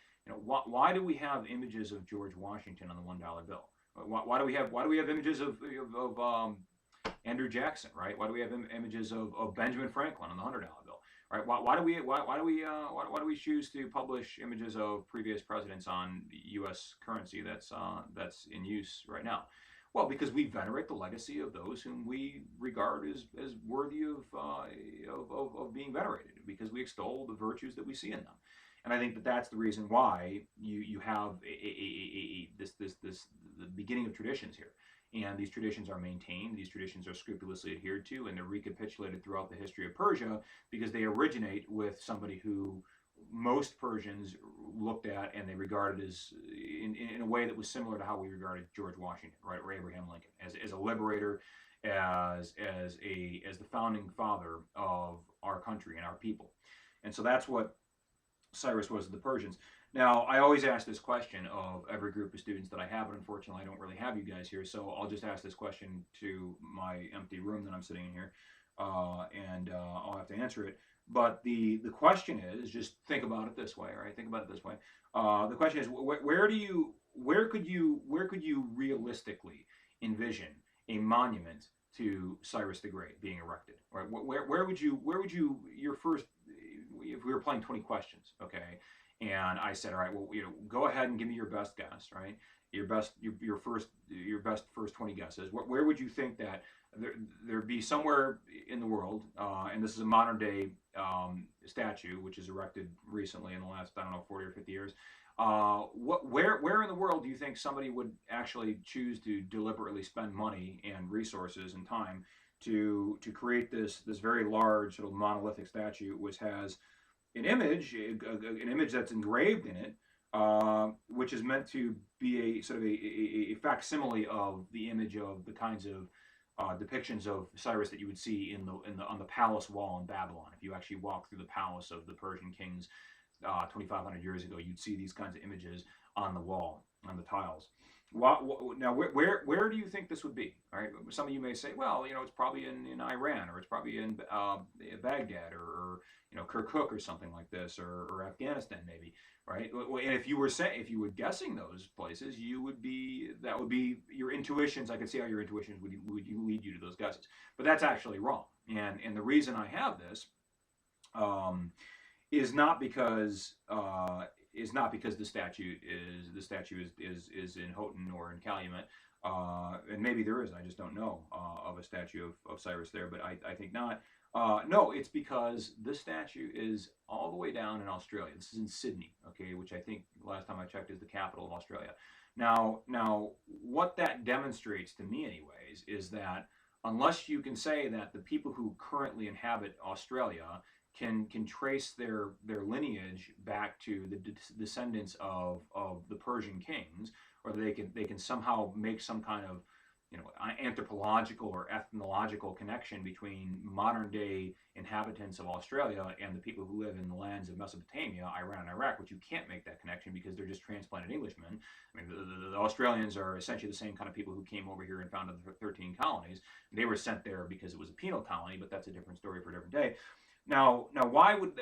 why do we have images of George Washington on the $1 bill? Why do we have images of Andrew Jackson, right? Why do we have images of Benjamin Franklin on the $100 bill, right? Why do we choose to publish images of previous presidents on U.S. currency that's in use right now? Well, because we venerate the legacy of those whom we regard as worthy of being venerated, because we extol the virtues that we see in them. And I think that that's the reason why you have the beginning of traditions here. And these traditions are maintained, these traditions are scrupulously adhered to, and they're recapitulated throughout the history of Persia, because they originate with somebody who most Persians looked at and they regarded as in a way that was similar to how we regarded George Washington, right, or Abraham Lincoln, as a liberator, as the founding father of our country and our people. And so that's what Cyrus was to the Persians. Now, I always ask this question of every group of students that I have, but unfortunately I don't really have you guys here, so I'll just ask this question to my empty room that I'm sitting in here, and I'll have to answer it. But the question is, just think about it this way, right? Think about it this way. The question is, where could you realistically envision a monument to Cyrus the Great being erected, right? Where would you your first, if we were playing 20 questions, okay? And I said, all right, well, go ahead and give me your best guess, right? Your best first 20 guesses. Where would you think that there'd be somewhere in the world, and this is a modern day statue which is erected recently in the last, I don't know, 40 or 50 years. Where in the world do you think somebody would actually choose to deliberately spend money and resources and time to create this very large sort of monolithic statue, which has an image that's engraved in it, which is meant to be a sort of a facsimile of the image of the kinds of depictions of Cyrus that you would see on the palace wall in Babylon. If you actually walk through the palace of the Persian kings 2,500 years ago, you'd see these kinds of images on the wall, on the tiles. Now, where do you think this would be? All right, some of you may say, well, it's probably in Iran, or it's probably in Baghdad, or Kirkuk, or something like this, or Afghanistan, maybe, right? And if you were guessing those places, that would be your intuitions. I could see how your intuitions would lead you to those guesses, but that's actually wrong. And the reason I have this um, is not because the statue is in Houghton or in Calumet, and maybe there is. I just don't know of a statue of Cyrus there, but I think not. No, it's because this statue is all the way down in Australia. This is in Sydney, okay, which I think last time I checked is the capital of Australia. Now, what that demonstrates to me, anyways, is that unless you can say that the people who currently inhabit Australia can trace their lineage back to the descendants of the Persian kings, or they can somehow make some kind of anthropological or ethnological connection between modern day inhabitants of Australia and the people who live in the lands of Mesopotamia, Iran, and Iraq, which you can't make that connection because they're just transplanted Englishmen. I mean, the Australians are essentially the same kind of people who came over here and founded the 13 colonies. They were sent there because it was a penal colony, but that's a different story for a different day. Now, why would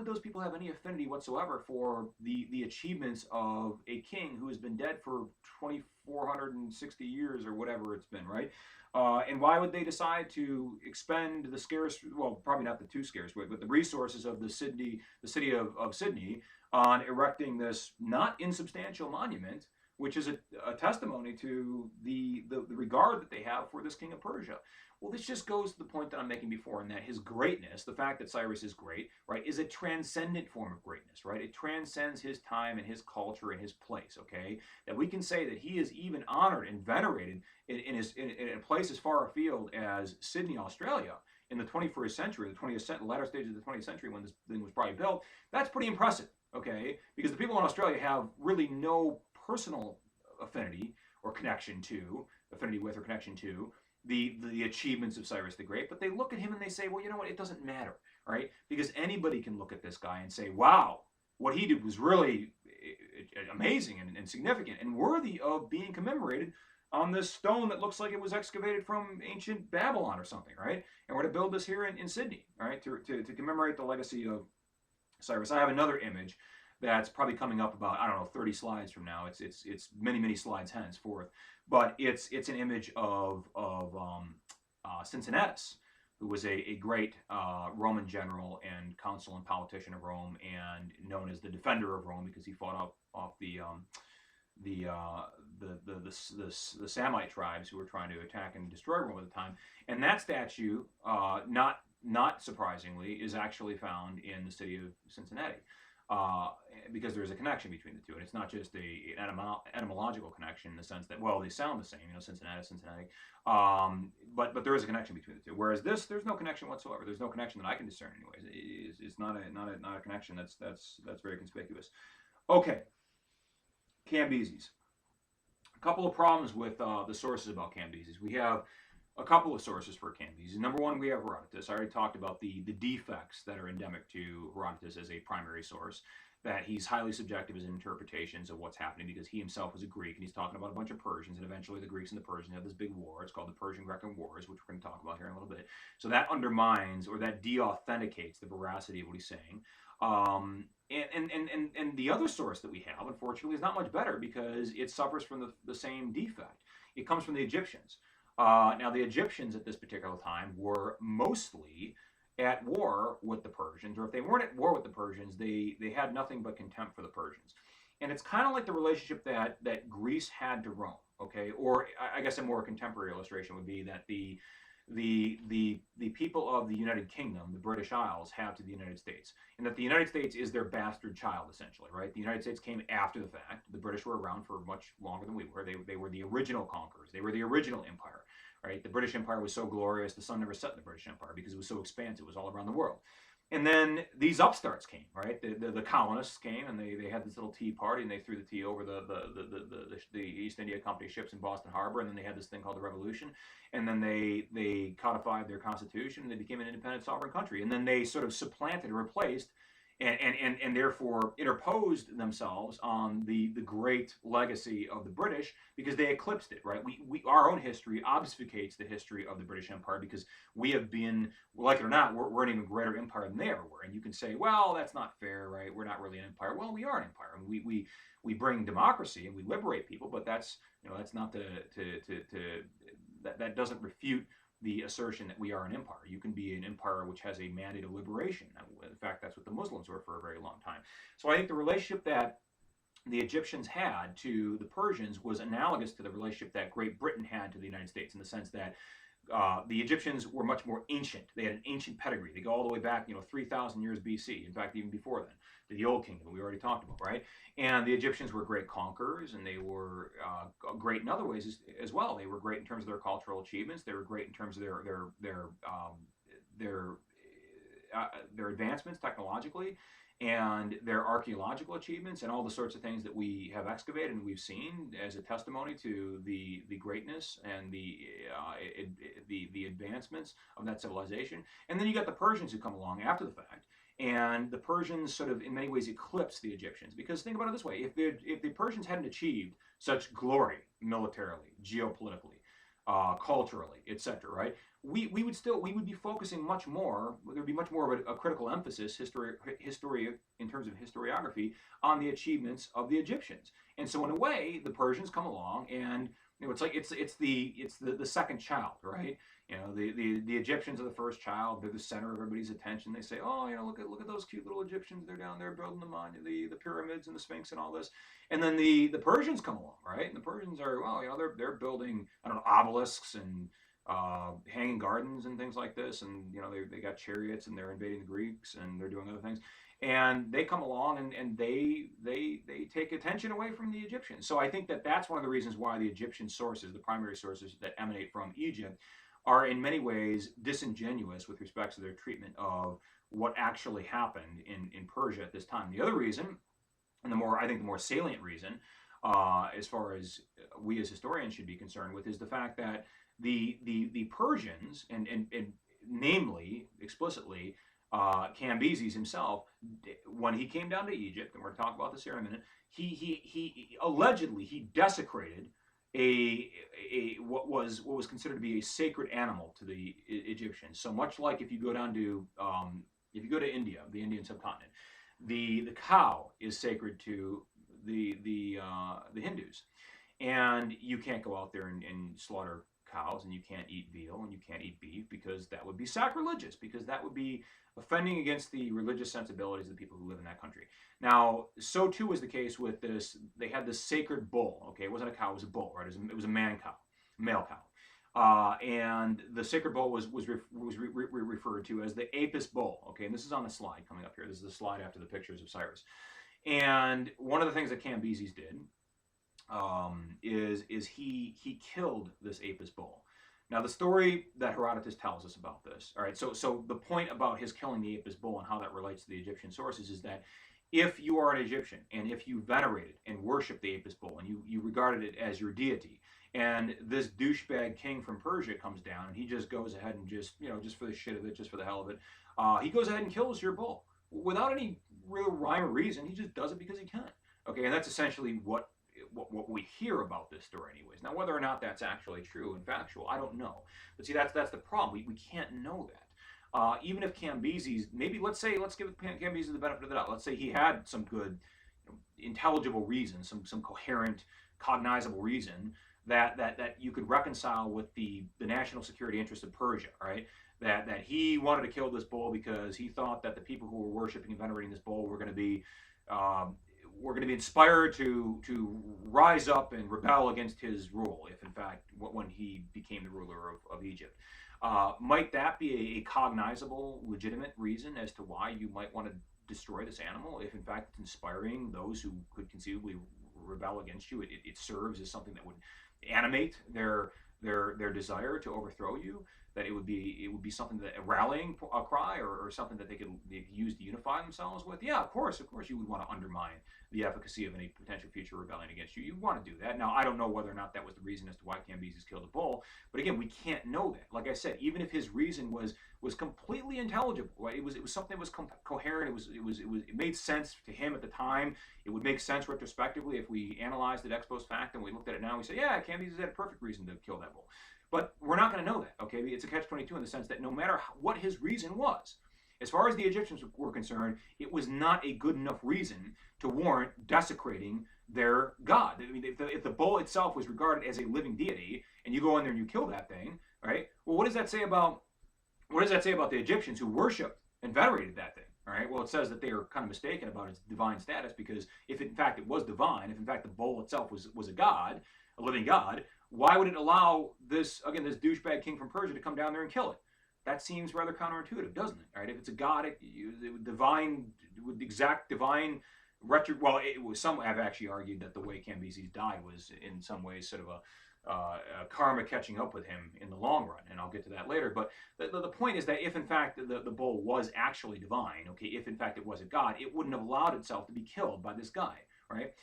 those people have any affinity whatsoever for the achievements of a king who has been dead for 2,460 years or whatever it's been, right? And why would they decide to expend the scarce, well, probably not the too scarce, but the resources of the city of Sydney, on erecting this not insubstantial monument, which is a testimony to the regard that they have for this king of Persia? Well, this just goes to the point that I'm making before, in that his greatness, the fact that Cyrus is great, right, is a transcendent form of greatness, right? It transcends his time and his culture and his place, okay? That we can say that he is even honored and venerated in a place as far afield as Sydney, Australia, in the 21st century, the latter stages of the 20th century, when this thing was probably built. That's pretty impressive, okay? Because the people in Australia have really no personal affinity or connection to, affinity with or connection to, the achievements of Cyrus the Great, but they look at him and they say, well, you know what, it doesn't matter, right? Because anybody can look at this guy and say, wow, what he did was really amazing and significant and worthy of being commemorated on this stone that looks like it was excavated from ancient Babylon or something, right? And we're to build this here in Sydney, right, to commemorate the legacy of Cyrus. I have another image that's probably coming up about, I don't know, 30 slides from now. It's many slides henceforth, but it's an image of Cincinnatus, who was a great Roman general and consul and politician of Rome, and known as the defender of Rome because he fought off the Samite tribes who were trying to attack and destroy Rome at the time. And that statue, not surprisingly, is actually found in the city of Cincinnati. Because there's a connection between the two, and it's not just an etymological connection in the sense that, well, they sound the same, Cincinnati, but there is a connection between the two. Whereas there's no connection whatsoever. There's no connection that I can discern, anyways. It's not a connection that's very conspicuous. Okay, Cambises. A couple of problems with the sources about Cambises. We have a couple of sources for Cambises. Number one, we have Herodotus. I already talked about the defects that are endemic to Herodotus as a primary source, that he's highly subjective in his interpretations of what's happening because he himself was a Greek and he's talking about a bunch of Persians, and eventually the Greeks and the Persians have this big war. It's called the Persian-Grecan Wars, which we're going to talk about here in a little bit. So that undermines, or that de-authenticates, the veracity of what he's saying. And the other source that we have, unfortunately, is not much better because it suffers from the same defect. It comes from the Egyptians. Now, the Egyptians at this particular time were mostly at war with the Persians, or if they weren't at war with the Persians, they had nothing but contempt for the Persians. And it's kind of like the relationship that Greece had to Rome, okay? Or I guess a more contemporary illustration would be that the people of the United Kingdom, the British Isles, have to the United States, and that the United States is their bastard child, essentially, right? The United States came after the fact. The British were around for much longer than we were. They were the original conquerors. They were the original empire, right? The British Empire was so glorious, the sun never set in the British Empire because it was so expansive. It was all around the world. And then these upstarts came, right? The colonists came, and they had this little tea party, and they threw the tea over the East India Company ships in Boston Harbor, and then they had this thing called the Revolution, and then they codified their constitution, and they became an independent sovereign country, and then they sort of supplanted and replaced and therefore interposed themselves on the great legacy of the British because they eclipsed it, right? Our own history obfuscates the history of the British Empire because we have been, like it or not, we're an even greater empire than they ever were. And you can say, well, that's not fair, right? We're not really an empire. Well, we are an empire, and we bring democracy and we liberate people, but that's, that's not that doesn't refute the assertion that we are an empire. You can be an empire which has a mandate of liberation. In fact, that's what the Muslims were for a very long time. So I think the relationship that the Egyptians had to the Persians was analogous to the relationship that Great Britain had to the United States, in the sense that the Egyptians were much more ancient. They had an ancient pedigree. They go all the way back, 3,000 years BC. In fact, even before then, to the Old Kingdom we already talked about, right? And the Egyptians were great conquerors, and they were great in other ways as well. They were great in terms of their cultural achievements. They were great in terms of their advancements technologically, and their archaeological achievements, and all the sorts of things that we have excavated and we've seen as a testimony to the greatness and the advancements of that civilization. And then you got the Persians who come along after the fact, and the Persians sort of in many ways eclipse the Egyptians, because think about it this way: if the Persians hadn't achieved such glory militarily, geopolitically, culturally, etc., right? We would be focusing much more. There'd be much more of a critical emphasis, history in terms of historiography, on the achievements of the Egyptians. And so in a way, the Persians come along, and it's like it's the second child, right? The Egyptians are the first child. They're the center of everybody's attention. They say, oh, look at those cute little Egyptians. They're down there building the pyramids and the Sphinx and all this. And then the Persians come along, right? And the Persians are, well, they're building, I don't know, obelisks and hanging gardens and things like this, and they got chariots, and they're invading the Greeks, and they're doing other things, and they come along and they take attention away from the Egyptians. So I think that's one of the reasons why the Egyptian sources, the primary sources that emanate from Egypt, are in many ways disingenuous with respect to their treatment of what actually happened in Persia at this time. The other reason, and the more salient reason, as far as we as historians should be concerned with, is the fact that the Persians, and namely, explicitly, Cambises himself, when he came down to Egypt, and we're going to talk about this here in a minute, he allegedly desecrated what was considered to be a sacred animal to the Egyptians. So much like if you go to India, the Indian subcontinent, the cow is sacred to the Hindus, and you can't go out there and slaughter cows, and you can't eat veal, and you can't eat beef, because that would be sacrilegious, because that would be offending against the religious sensibilities of the people who live in that country. Now, so too was the case with this. They had this sacred bull. Okay, it wasn't a cow; it was a bull, right? It was a male cow, and the sacred bull was referred to as the Apis bull. Okay, and this is on the slide coming up here. This is the slide after the pictures of Cyrus. And one of the things that Cambises did is he killed this Apis bull. Now, the story that Herodotus tells us about this, all right, so the point about his killing the Apis bull and how that relates to the Egyptian sources is that if you are an Egyptian, and if you venerated and worshiped the Apis bull, and you regarded it as your deity, and this douchebag king from Persia comes down, and he just goes ahead and just for the shit of it, just for the hell of it, he goes ahead and kills your bull without any real rhyme or reason. He just does it because he can. Okay, and that's essentially what we hear about this story anyways. Now, whether or not that's actually true and factual, I don't know. But see, that's the problem. We can't know that. Even if Cambises, maybe let's give Cambises the benefit of the doubt. Let's say he had some good, intelligible reason, some coherent, cognizable reason that you could reconcile with the national security interest of Persia, right? That he wanted to kill this bull because he thought that the people who were worshiping and venerating this bull were going to be inspired to rise up and rebel against his rule, if in fact when he became the ruler of Egypt. Might that be a cognizable, legitimate reason as to why you might want to destroy this animal, if in fact it's inspiring those who could conceivably rebel against you? It serves as something that would animate their desire to overthrow you. that it would be something that a rallying cry, or something that they could use to unify themselves with. Yeah, of course you would want to undermine the efficacy of any potential future rebellion against you. You want to do that. Now, I don't know whether or not that was the reason as to why Cambises killed the bull, but again, we can't know that. Like I said, even if his reason was completely intelligible, right? It was something that was coherent. It made sense to him at the time. It would make sense retrospectively if we analyzed it ex post facto and we looked at it now. We say, yeah, Cambises had a perfect reason to kill that bull, but we're not going to know that. Okay, it's a catch-22 in the sense that no matter what his reason was, as far as the Egyptians were concerned, it was not a good enough reason to warrant desecrating their god. I mean, if the bull itself was regarded as a living deity, and you go in there and you kill that thing, right? Well, what does that say about the Egyptians who worshipped and venerated that thing? All right. Well, it says that they are kind of mistaken about its divine status, because if in fact it was divine, if in fact the bull itself was a god, a living god, why would it allow this douchebag king from Persia to come down there and kill it? That seems rather counterintuitive, doesn't it? Right? If it's a god, it would exact divine retro. Well, some have actually argued that the way Cambises died was in some ways sort of a karma catching up with him in the long run, and I'll get to that later. But the point is that if in fact the bull was actually divine, okay, if in fact it was a god, it wouldn't have allowed itself to be killed by this guy, right?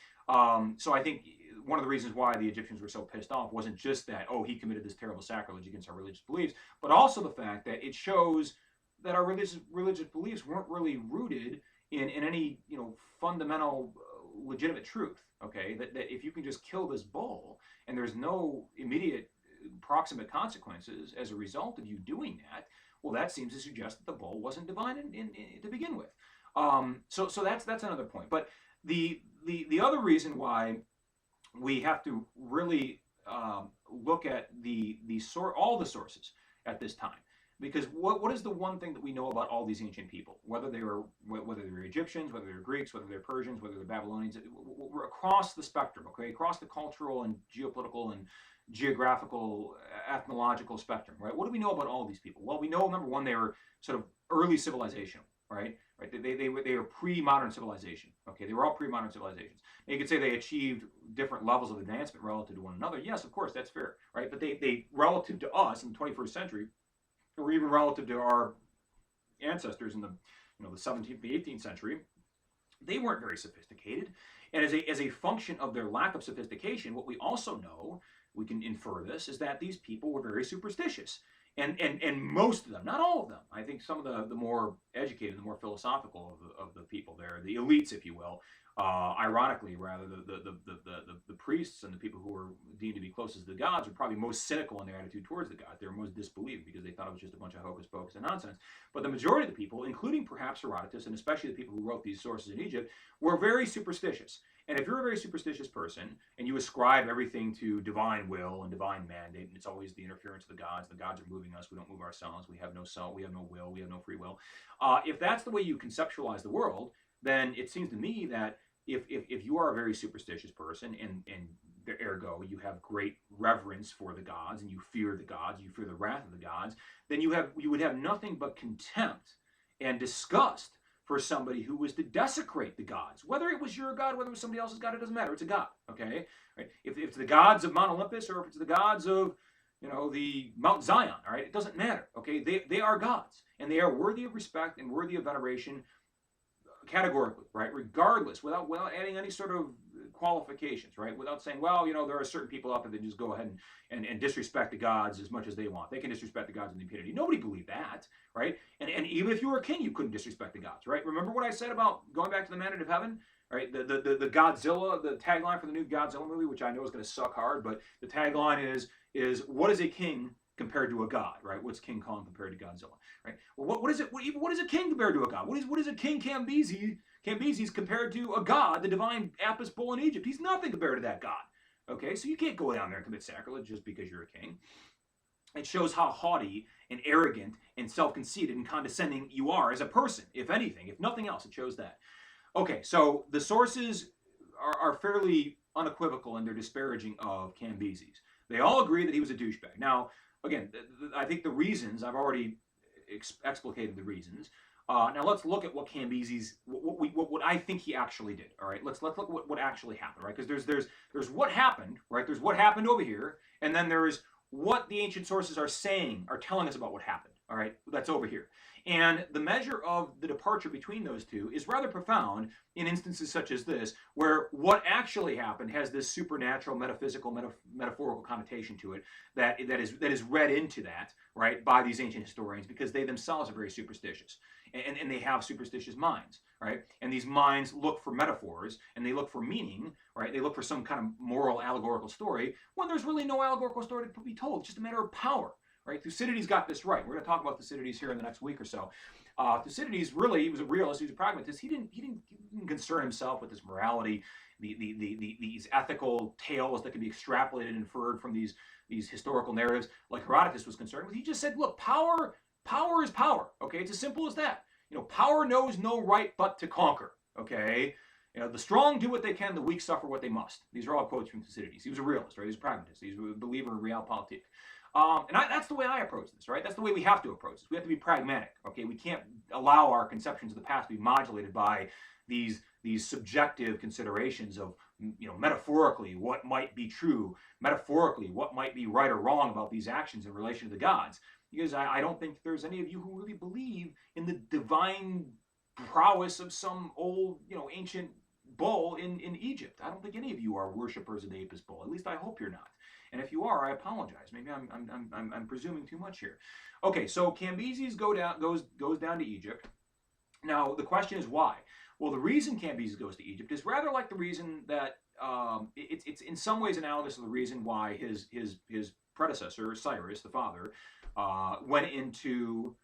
So I think one of the reasons why the Egyptians were so pissed off wasn't just that, oh, he committed this terrible sacrilege against our religious beliefs, but also the fact that it shows that our religious beliefs weren't really rooted in any fundamental legitimate truth. Okay, that if you can just kill this bull and there's no immediate proximate consequences as a result of you doing that, well, that seems to suggest that the bull wasn't divine to begin with. So that's another point. But the other reason why we have to really look at all the sources at this time, because what is the one thing that we know about all these ancient people, whether they're Egyptians, whether they're Greeks, whether they're Persians, whether they're Babylonians, we're across the spectrum, okay, across the cultural and geopolitical and geographical, ethnological spectrum, right? What do we know about all these people? Well, we know, number one, they were sort of early civilization, right? They were pre-modern civilization. Okay, they were all pre-modern civilizations. Now, you could say they achieved different levels of advancement relative to one another. Yes, of course, that's fair, right? But they relative to us in the 21st century, or even relative to our ancestors in the 17th, the 18th century, they weren't very sophisticated. And as a function of their lack of sophistication, what we also know, we can infer this, is that these people were very superstitious. And most of them, not all of them, I think some of the more educated, the more philosophical of the people there, the elites, if you will, ironically, rather, the priests and the people who were deemed to be closest to the gods were probably most cynical in their attitude towards the gods. They were most disbelieving because they thought it was just a bunch of hocus pocus and nonsense. But the majority of the people, including perhaps Herodotus, and especially the people who wrote these sources in Egypt, were very superstitious. And if you're a very superstitious person and you ascribe everything to divine will and divine mandate, and it's always the interference of the gods are moving us, we don't move ourselves, we have no soul, we have no will, we have no free will. If that's the way you conceptualize the world, then it seems to me that if you are a very superstitious person and ergo you have great reverence for the gods and you fear the gods, you fear the wrath of the gods, then you would have nothing but contempt and disgust for somebody who was to desecrate the gods. Whether it was your god, whether it was somebody else's god, it doesn't matter. It's a god, okay? Right? If it's the gods of Mount Olympus or if it's the gods of, the Mount Zion, all right? It doesn't matter, okay? They are gods, and they are worthy of respect and worthy of veneration categorically, right? Regardless, without adding any sort of qualifications, right? Without saying, well, there are certain people out there that just go ahead and disrespect the gods as much as they want. They can disrespect the gods with impunity. Nobody believed that, right? And even if you were a king, you couldn't disrespect the gods, right? Remember what I said about going back to the mandate of heaven, right? The Godzilla, the tagline for the new Godzilla movie, which I know is going to suck hard, but the tagline is what is a king compared to a god, right? What's King Kong compared to Godzilla, right? Well, what is it? What is a king compared to a god? What is a king Cambises compared to a god, the divine Apis bull in Egypt? He's nothing compared to that god. Okay, so you can't go down there and commit sacrilege just because you're a king. It shows how haughty and arrogant and self-conceited and condescending you are as a person, if anything. If nothing else, it shows that. Okay, so the sources are fairly unequivocal in their disparaging of Cambises. They all agree that he was a douchebag. Now, again, I think the reasons, I've already explicated the reasons. Now let's look at what Cambises, what I think he actually did. All right, let's look at what actually happened, right? Because there's what happened, right? There's what happened over here, and then there's what the ancient sources are saying, are telling us about what happened. All right, that's over here. And the measure of the departure between those two is rather profound in instances such as this, where what actually happened has this supernatural, metaphysical, metaphorical connotation to it that is read into that, right, by these ancient historians, because they themselves are very superstitious, and they have superstitious minds, right? And these minds look for metaphors, and they look for meaning, right? They look for some kind of moral, allegorical story, when there's really no allegorical story to be told. It's just a matter of power. Right? Thucydides got this right. We're going to talk about Thucydides here in the next week or so. Thucydides really, he was a realist, he was a pragmatist. He didn't concern himself with this morality, these ethical tales that can be extrapolated and inferred from these historical narratives, like Herodotus was concerned with. He just said, look, power is power. Okay, it's as simple as that. You know, power knows no right but to conquer. Okay. You know, the strong do what they can, the weak suffer what they must. These are all quotes from Thucydides. He was a realist, right? He was a pragmatist. He was a believer in realpolitik. That's the way I approach this, right? That's the way we have to approach this. We have to be pragmatic, okay? We can't allow our conceptions of the past to be modulated by these subjective considerations of, you know, metaphorically what might be true, metaphorically what might be right or wrong about these actions in relation to the gods. Because I don't think there's any of you who really believe in the divine prowess of some old, you know, ancient bull in Egypt. I don't think any of you are worshippers of the Apis bull. At least I hope you're not. And if you are, I apologize. Maybe I'm presuming too much here. Okay, so Cambises goes down to Egypt. Now the question is why? Well, the reason Cambises goes to Egypt is rather like the reason that it's in some ways analogous to the reason why his predecessor Cyrus, the father, went into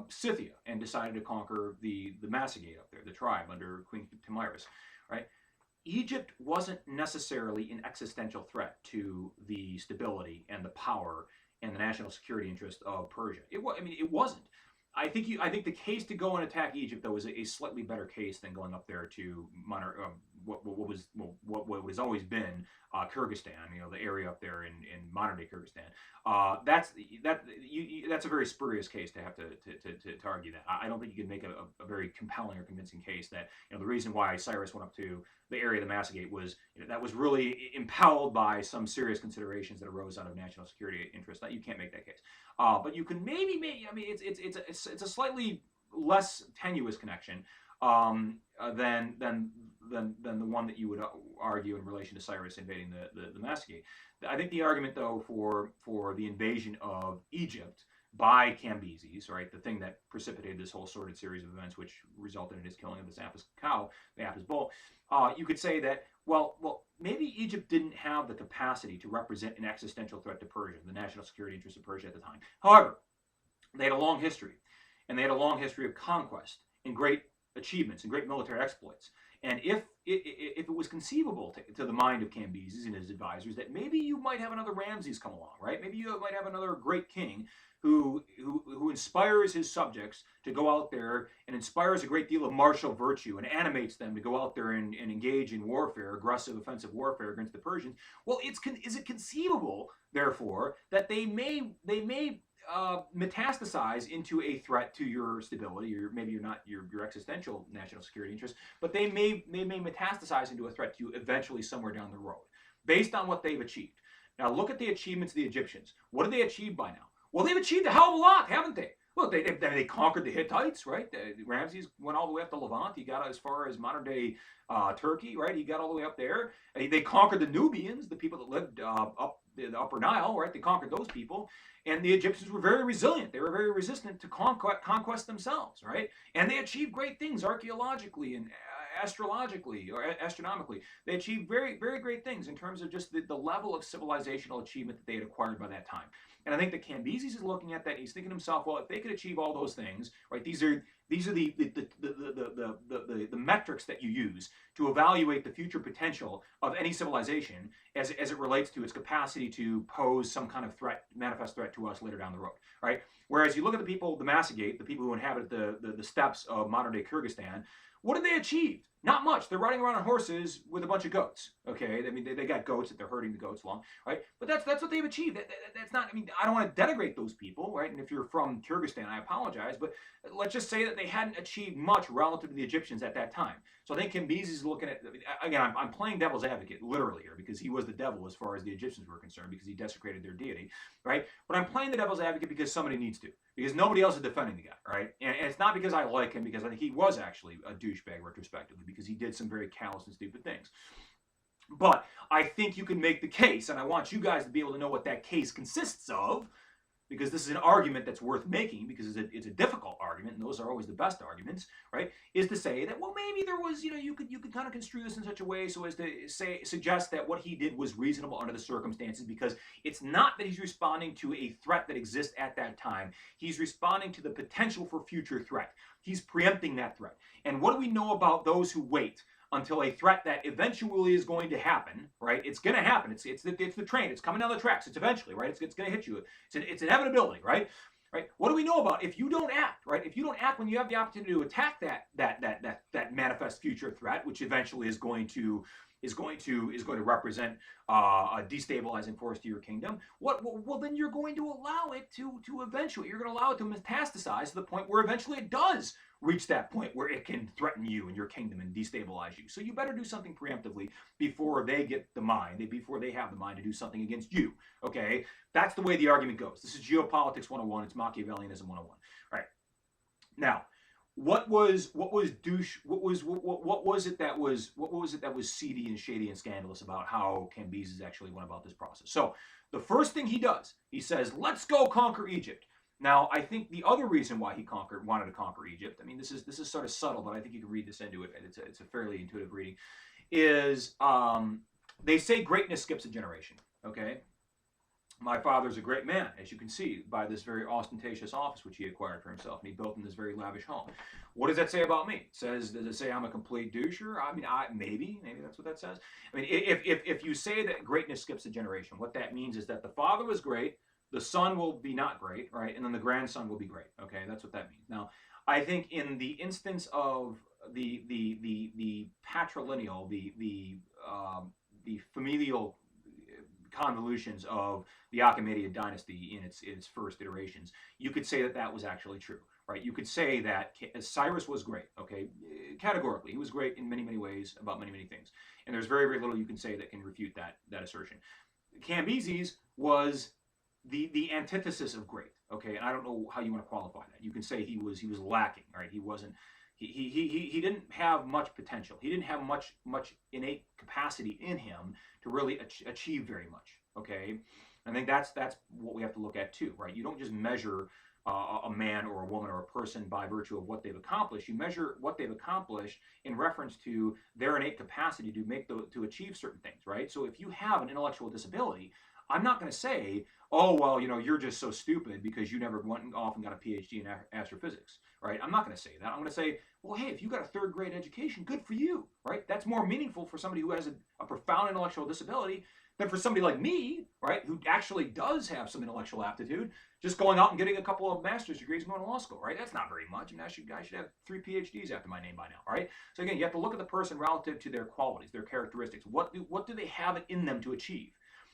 Scythia and decided to conquer the Massagete up there, the tribe under Queen Demise, right? Egypt wasn't necessarily an existential threat to the stability and the power and the national security interest of Persia. It wasn't. I think the case to go and attack Egypt, though, is a slightly better case than going up there to what has always been Kyrgyzstan, you know, the area up there in modern day Kyrgyzstan. That's a very spurious case to have to argue that. I don't think you can make a very compelling or convincing case that, you know, the reason why Cyrus went up to the area of the Massagete was, you know, that was really impelled by some serious considerations that arose out of national security interest. That you can't make that case, but you can maybe make. I mean, it's a slightly less tenuous connection than the one that you would argue in relation to Cyrus invading the Massagete. I think the argument, though, for the invasion of Egypt by Cambises, right, the thing that precipitated this whole sordid series of events, which resulted in his killing of this Apis cow, the Apis bull, you could say that, well, maybe Egypt didn't have the capacity to represent an existential threat to Persia, the national security interests of Persia at the time. However, they had a long history, and they had a long history of conquest and great achievements and great military exploits. And if it was conceivable to the mind of Cambises and his advisors that maybe you might have another Ramses come along, right? Maybe you might have another great king who inspires his subjects to go out there and inspires a great deal of martial virtue and animates them to go out there and engage in warfare, aggressive, offensive warfare against the Persians. Well, is it conceivable, therefore, that they may metastasize into a threat to your stability, or maybe you're not your existential national security interest, but they may metastasize into a threat to you eventually somewhere down the road, based on what they've achieved. Now, look at the achievements of the Egyptians. What have they achieved by now? Well, they've achieved a hell of a lot, haven't they? Look, they conquered the Hittites, right? Ramses went all the way up to Levant. He got as far as modern-day Turkey, right? He got all the way up there. They conquered the Nubians, the people that lived up the Upper Nile, right? They conquered those people. And the Egyptians were very resilient. They were very resistant to conquest themselves, right? And they achieved great things archaeologically and astrologically or astronomically. They achieved very, very great things in terms of just the level of civilizational achievement that they had acquired by that time. And I think that Cambises is looking at that. And he's thinking to himself, well, if they could achieve all those things, right? These are the metrics that you use to evaluate the future potential of any civilization as it relates to its capacity to pose some kind of threat, manifest threat to us later down the road, right? Whereas you look at the people, the Massagete, the people who inhabit the steppes of modern day Kyrgyzstan, what have they achieved? Not much. They're riding around on horses with a bunch of goats. Okay, I mean they got goats that they're herding the goats along, right? But that's what they've achieved. That's not. I mean, I don't want to denigrate those people, right? And if you're from Kyrgyzstan, I apologize, but let's just say that they hadn't achieved much relative to the Egyptians at that time. So I think Cambises is looking at, again, I'm playing devil's advocate literally here because he was the devil as far as the Egyptians were concerned because he desecrated their deity, right? But I'm playing the devil's advocate because somebody needs to, because nobody else is defending the guy, right? And it's not because I like him, because I think he was actually a douchebag retrospectively because he did some very callous and stupid things. But I think you can make the case, and I want you guys to be able to know what that case consists of, because this is an argument that's worth making, because it's a difficult argument, and those are always the best arguments, right? Is to say that, well, maybe there was, you could kind of construe this in such a way so as to suggest that what he did was reasonable under the circumstances, because it's not that he's responding to a threat that exists at that time. He's responding to the potential for future threat. He's preempting that threat. And what do we know about those who wait until a threat that eventually is going to happen, right? It's going to happen. It's the train. It's coming down the tracks. It's eventually, right? It's going to hit you. It's inevitability, right? Right? What do we know about if you don't act, right? If you don't act when you have the opportunity to attack that manifest future threat, which eventually is going to represent a destabilizing force to your kingdom. Well, then you're going to allow it to eventually, you're going to allow it to metastasize to the point where eventually it does reach that point where it can threaten you and your kingdom and destabilize you. So you better do something preemptively before they get the mind, before they have the mind to do something against you. Okay, that's the way the argument goes. This is geopolitics 101. It's Machiavellianism 101. All right. Now, what was it that was seedy and shady and scandalous about how Cambises actually went about this process? So the first thing he does, he says, let's go conquer Egypt. Now, I think the other reason why he wanted to conquer Egypt, I mean, this is sort of subtle, but I think you can read this into it. It's a fairly intuitive reading. Is they say greatness skips a generation. Okay, my father's a great man, as you can see by this very ostentatious office which he acquired for himself, and he built in this very lavish home. What does that say about me? Does it say I'm a complete doucher? I mean, maybe that's what that says. I mean, if you say that greatness skips a generation, what that means is that the father was great, the son will be not great, right? And then the grandson will be great. Okay, that's what that means. Now, I think in the instance of the patrilineal, the familial convolutions of the Achaemenid dynasty in its first iterations, you could say that was actually true, right? You could say that Cyrus was great, okay? Categorically, he was great in many, many ways about many, many things. And there's very, very little you can say that can refute that assertion. Cambises was the antithesis of great, okay? And I don't know how you want to qualify that. You can say he was lacking, right? He wasn't. He didn't have much potential. He didn't have much innate capacity in him to really achieve very much. Okay, I think that's what we have to look at too, right? You don't just measure a man or a woman or a person by virtue of what they've accomplished. You measure what they've accomplished in reference to their innate capacity to achieve certain things, right? So if you have an intellectual disability, I'm not going to say, oh, well, you're just so stupid because you never went off and got a PhD in astrophysics, right? I'm not going to say that. I'm going to say, well, hey, if you got a third grade education, good for you, right? That's more meaningful for somebody who has a profound intellectual disability than for somebody like me, right, who actually does have some intellectual aptitude, just going out and getting a couple of master's degrees and going to law school, right? That's not very much. I mean, I should have 3 PhDs after my name by now, right? So again, you have to look at the person relative to their qualities, their characteristics. What do they have in them to achieve?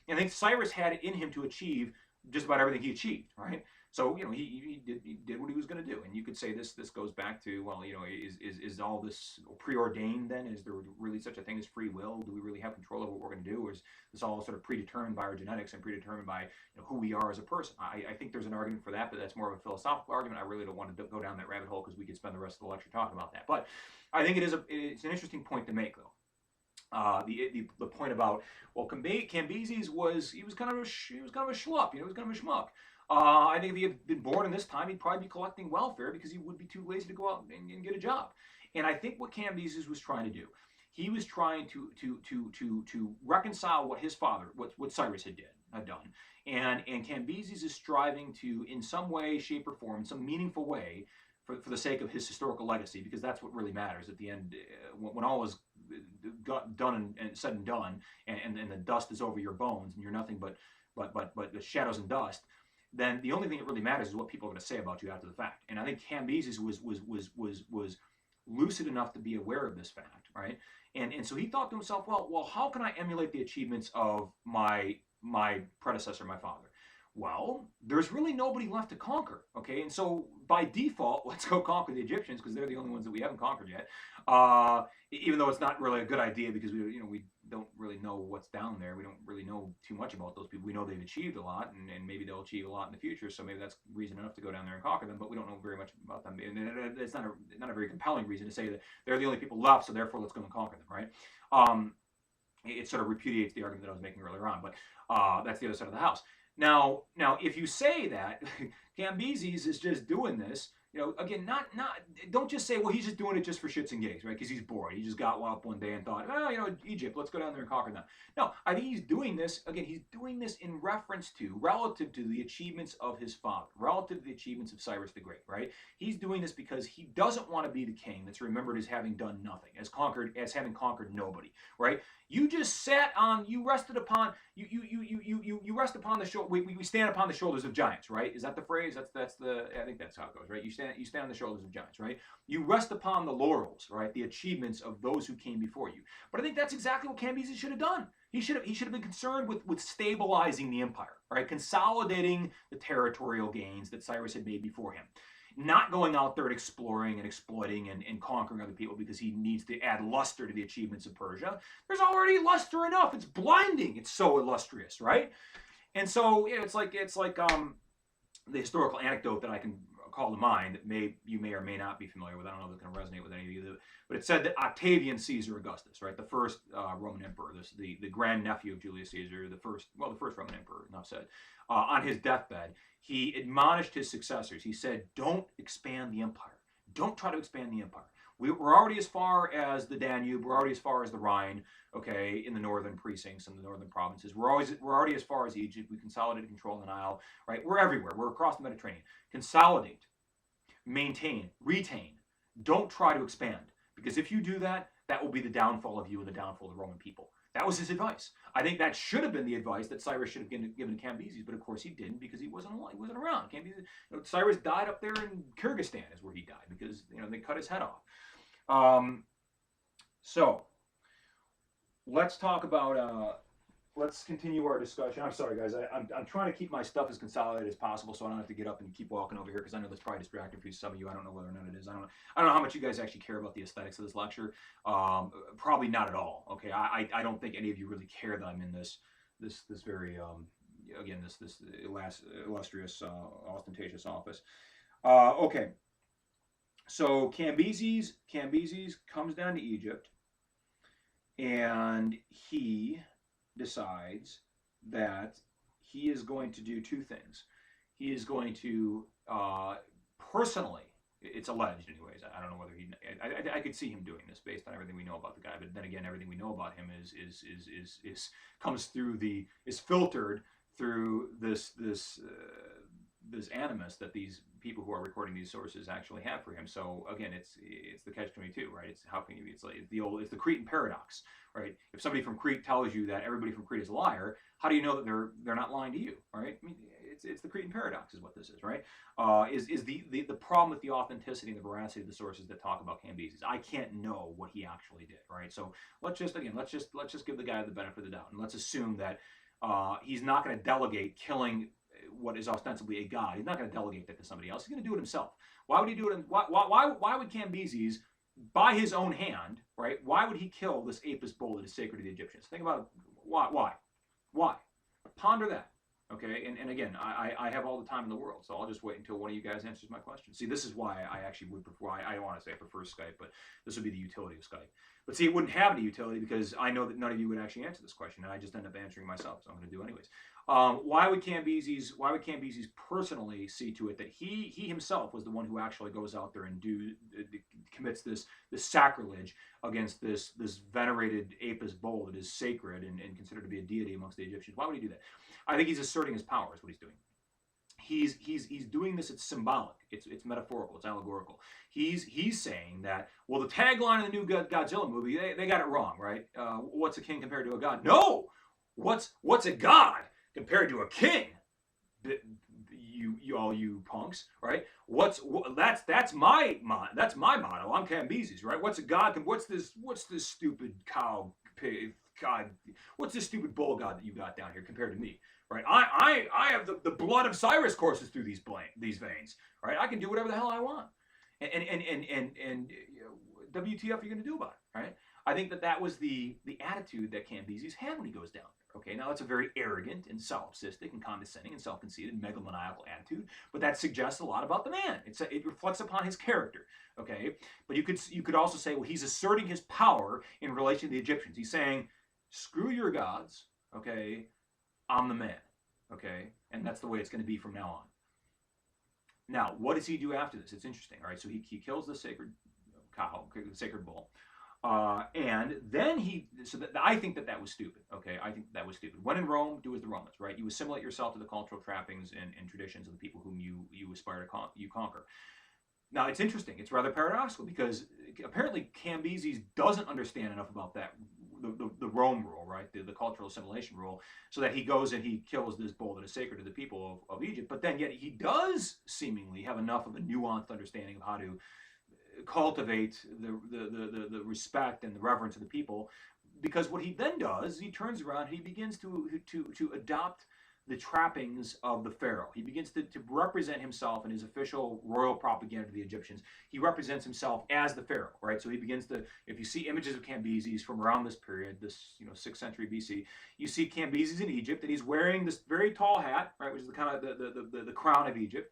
And I think Cyrus had it in him to achieve just about everything he achieved, right? So, he did what he was going to do. And you could say this goes back to, well, is all this preordained then? Is there really such a thing as free will? Do we really have control over what we're going to do? Or is this all sort of predetermined by our genetics and predetermined by who we are as a person? I think there's an argument for that, but that's more of a philosophical argument. I really don't want to go down that rabbit hole because we could spend the rest of the lecture talking about that. But I think it's an interesting point to make, though. The point about, well, Cambises was kind of a schlup, he was kind of a schmuck. I think if he had been born in this time, he'd probably be collecting welfare because he would be too lazy to go out and get a job. And I think what Cambises was trying to do, he was trying to reconcile what his father, what Cyrus had done, and Cambises is striving to, in some way, shape, or form, in some meaningful way, for the sake of his historical legacy, because that's what really matters at the end, when all is done and said and done, and the dust is over your bones, and you're nothing but the shadows and dust. Then the only thing that really matters is what people are going to say about you after the fact. And I think Cambises was lucid enough to be aware of this fact, right? And so he thought to himself, well, how can I emulate the achievements of my predecessor, my father? Well, there's really nobody left to conquer, okay? And so by default, let's go conquer the Egyptians because they're the only ones that we haven't conquered yet. Even though it's not really a good idea because we don't really know what's down there. We don't really know too much about those people. We know they've achieved a lot, and maybe they'll achieve a lot in the future. So maybe that's reason enough to go down there and conquer them. But we don't know very much about them. And it's not a very compelling reason to say that they're the only people left. So therefore, let's go and conquer them, right? It sort of repudiates the argument that I was making earlier on. But that's the other side of the house. Now, if you say that Cambises is just doing this, again, don't just say, well, he's just doing it just for shits and gigs, right? Because he's bored. He just got up one day and thought, Egypt, let's go down there and conquer them. No, I think he's doing this, again, he's doing this in reference to, relative to the achievements of his father, relative to the achievements of Cyrus the Great, right? He's doing this because he doesn't want to be the king that's remembered as having done nothing, as having conquered nobody, right? You just rested upon, you rest upon the shoulder, we stand upon the shoulders of giants, right? Is that the phrase? I think that's how it goes, right? You stand on the shoulders of giants, right? You rest upon the laurels, right? The achievements of those who came before you. But I think that's exactly what Cambises should have done. He should have been concerned with stabilizing the empire, right? Consolidating the territorial gains that Cyrus had made before him. Not going out there and exploring and exploiting and conquering other people because he needs to add luster to the achievements of Persia. There's already luster enough. It's blinding. It's so illustrious, right? And so it's like the historical anecdote that I can call to mind that you may or may not be familiar with. I don't know if it's going to resonate with any of you, but it said that Octavian Caesar Augustus, right, the first Roman emperor, the grandnephew of Julius Caesar, the first Roman emperor, enough said, on his deathbed, he admonished his successors. He said, don't expand the empire. Don't try to expand the empire. We're already as far as the Danube. We're already as far as the Rhine, okay, in the northern precincts and the northern provinces. We're already as far as Egypt. We consolidated control in the Nile, right? We're everywhere. We're across the Mediterranean. Consolidate, maintain, retain. Don't try to expand, because if you do that, that will be the downfall of you and the downfall of the Roman people. That was his advice. I think that should have been the advice that Cyrus should have given to Cambises, but of course he didn't because he wasn't around. Cyrus died up there in Kyrgyzstan is where he died because they cut his head off. So let's talk about. Let's continue our discussion. I'm sorry, guys. I'm trying to keep my stuff as consolidated as possible, so I don't have to get up and keep walking over here because I know that's probably distracting for some of you. I don't know whether or not it is. I don't know how much you guys actually care about the aesthetics of this lecture. Probably not at all. Okay. I don't think any of you really care that I'm in this very again this illustrious ostentatious office. Okay. So Cambises comes down to Egypt, and he decides that he is going to do two things. He is going to personally, it's alleged anyways, I don't know whether I could see him doing this based on everything we know about the guy, but then again, everything we know about him is filtered through this animus that these people who are recording these sources actually have for him. So again, it's the catch-22, right? It's the Cretan Paradox, right? If somebody from Crete tells you that everybody from Crete is a liar, how do you know that they're not lying to you, right? I mean, it's the Cretan Paradox is what this is, right? Is the problem with the authenticity and the veracity of the sources that talk about Cambises. I can't know what he actually did, right? So let's just give the guy the benefit of the doubt, and let's assume that he's not going to delegate killing what is ostensibly a god. He's not going to delegate that to somebody else. He's going to do it himself. Why would he do it? Why would Cambises, by his own hand, right? Why would he kill this apis bull that is sacred to the Egyptians? Think about it. Why? Ponder that. Okay, and again, I have all the time in the world, so I'll just wait until one of you guys answers my question. See, this is why I actually would prefer, I don't want to say I prefer Skype, but this would be the utility of Skype. But see, it wouldn't have any utility because I know that none of you would actually answer this question, and I just end up answering myself, so I'm going to do it anyways. Why would Cambises personally see to it that he himself was the one who actually goes out there and commits this sacrilege against this venerated apis bull that is sacred and considered to be a deity amongst the Egyptians? Why would he do that? I think he's asserting his power is what he's doing. He's doing this. It's symbolic. It's metaphorical. It's allegorical. He's saying that, well, the tagline of the new Godzilla movie, they got it wrong, right? What's a king compared to a god? No. What's a god compared to a king? all you punks, right? That's my motto. I'm Cambisis, right? What's a god? What's this stupid cow pig god? What's this stupid bull god that you got down here compared to me, right? I have the blood of Cyrus courses through these veins, right? I can do whatever the hell I want, and WTF are you going to do about it, right? I think that was the attitude that Cambises had when he goes down there. Okay, now that's a very arrogant and solipsistic and condescending and self-conceited, megalomaniacal attitude, but that suggests a lot about the man. It reflects upon his character. Okay, but you could also say, well, he's asserting his power in relation to the Egyptians. He's saying, screw your gods. Okay, I'm the man. Okay, and that's the way it's going to be from now on. Now, what does he do after this? It's interesting. All right, so he kills the sacred cow, the sacred bull. And then I think that was stupid. Okay, I think that was stupid. When in Rome, do as the Romans, right? You assimilate yourself to the cultural trappings and traditions of the people whom you aspire to conquer. Now, it's interesting. It's rather paradoxical because apparently Cambises doesn't understand enough about that, the Rome rule, right? The cultural assimilation rule, so that he goes and he kills this bull that is sacred to the people of Egypt. But then yet he does seemingly have enough of a nuanced understanding of how to cultivate the respect and the reverence of the people, because what he then does, he turns around and he begins to adopt the trappings of the pharaoh. He begins to represent himself in his official royal propaganda to the Egyptians. He represents himself as the pharaoh, right? So he begins to, if you see images of Cambises from around this period, this 6th century BC, you see Cambises in Egypt, and he's wearing this very tall hat, right, which is the kind of the crown of Egypt.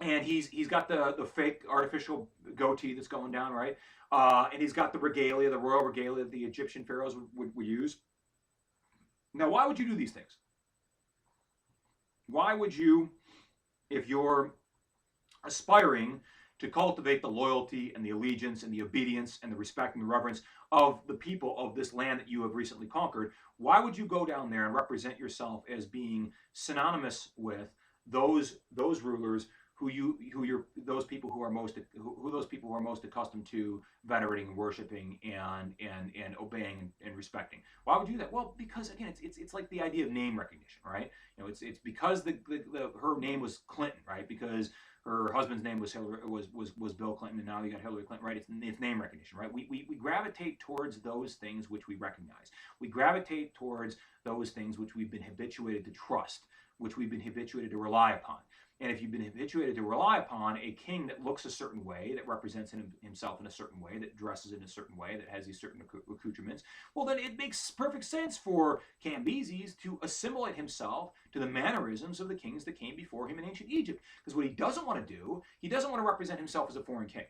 And he's got the fake artificial goatee that's going down, right? And he's got the regalia, the royal regalia that the Egyptian pharaohs would use. Now, why would you do these things? Why would you, if you're aspiring to cultivate the loyalty and the allegiance and the obedience and the respect and the reverence of the people of this land that you have recently conquered, why would you go down there and represent yourself as being synonymous with those rulers those people who are most accustomed to venerating and worshiping and obeying and respecting? Why would you do that? Well, because again, it's like the idea of name recognition, right? It's because her name was Clinton, right? Because her husband's name was Bill Clinton, and now you got Hillary Clinton, right? It's name recognition, right? We gravitate towards those things which we recognize. We gravitate towards those things which we've been habituated to trust, which we've been habituated to rely upon. And if you've been habituated to rely upon a king that looks a certain way, that represents himself in a certain way, that dresses in a certain way, that has these certain accoutrements, well, then it makes perfect sense for Cambises to assimilate himself to the mannerisms of the kings that came before him in ancient Egypt. Because what he doesn't want to do, he doesn't want to represent himself as a foreign king.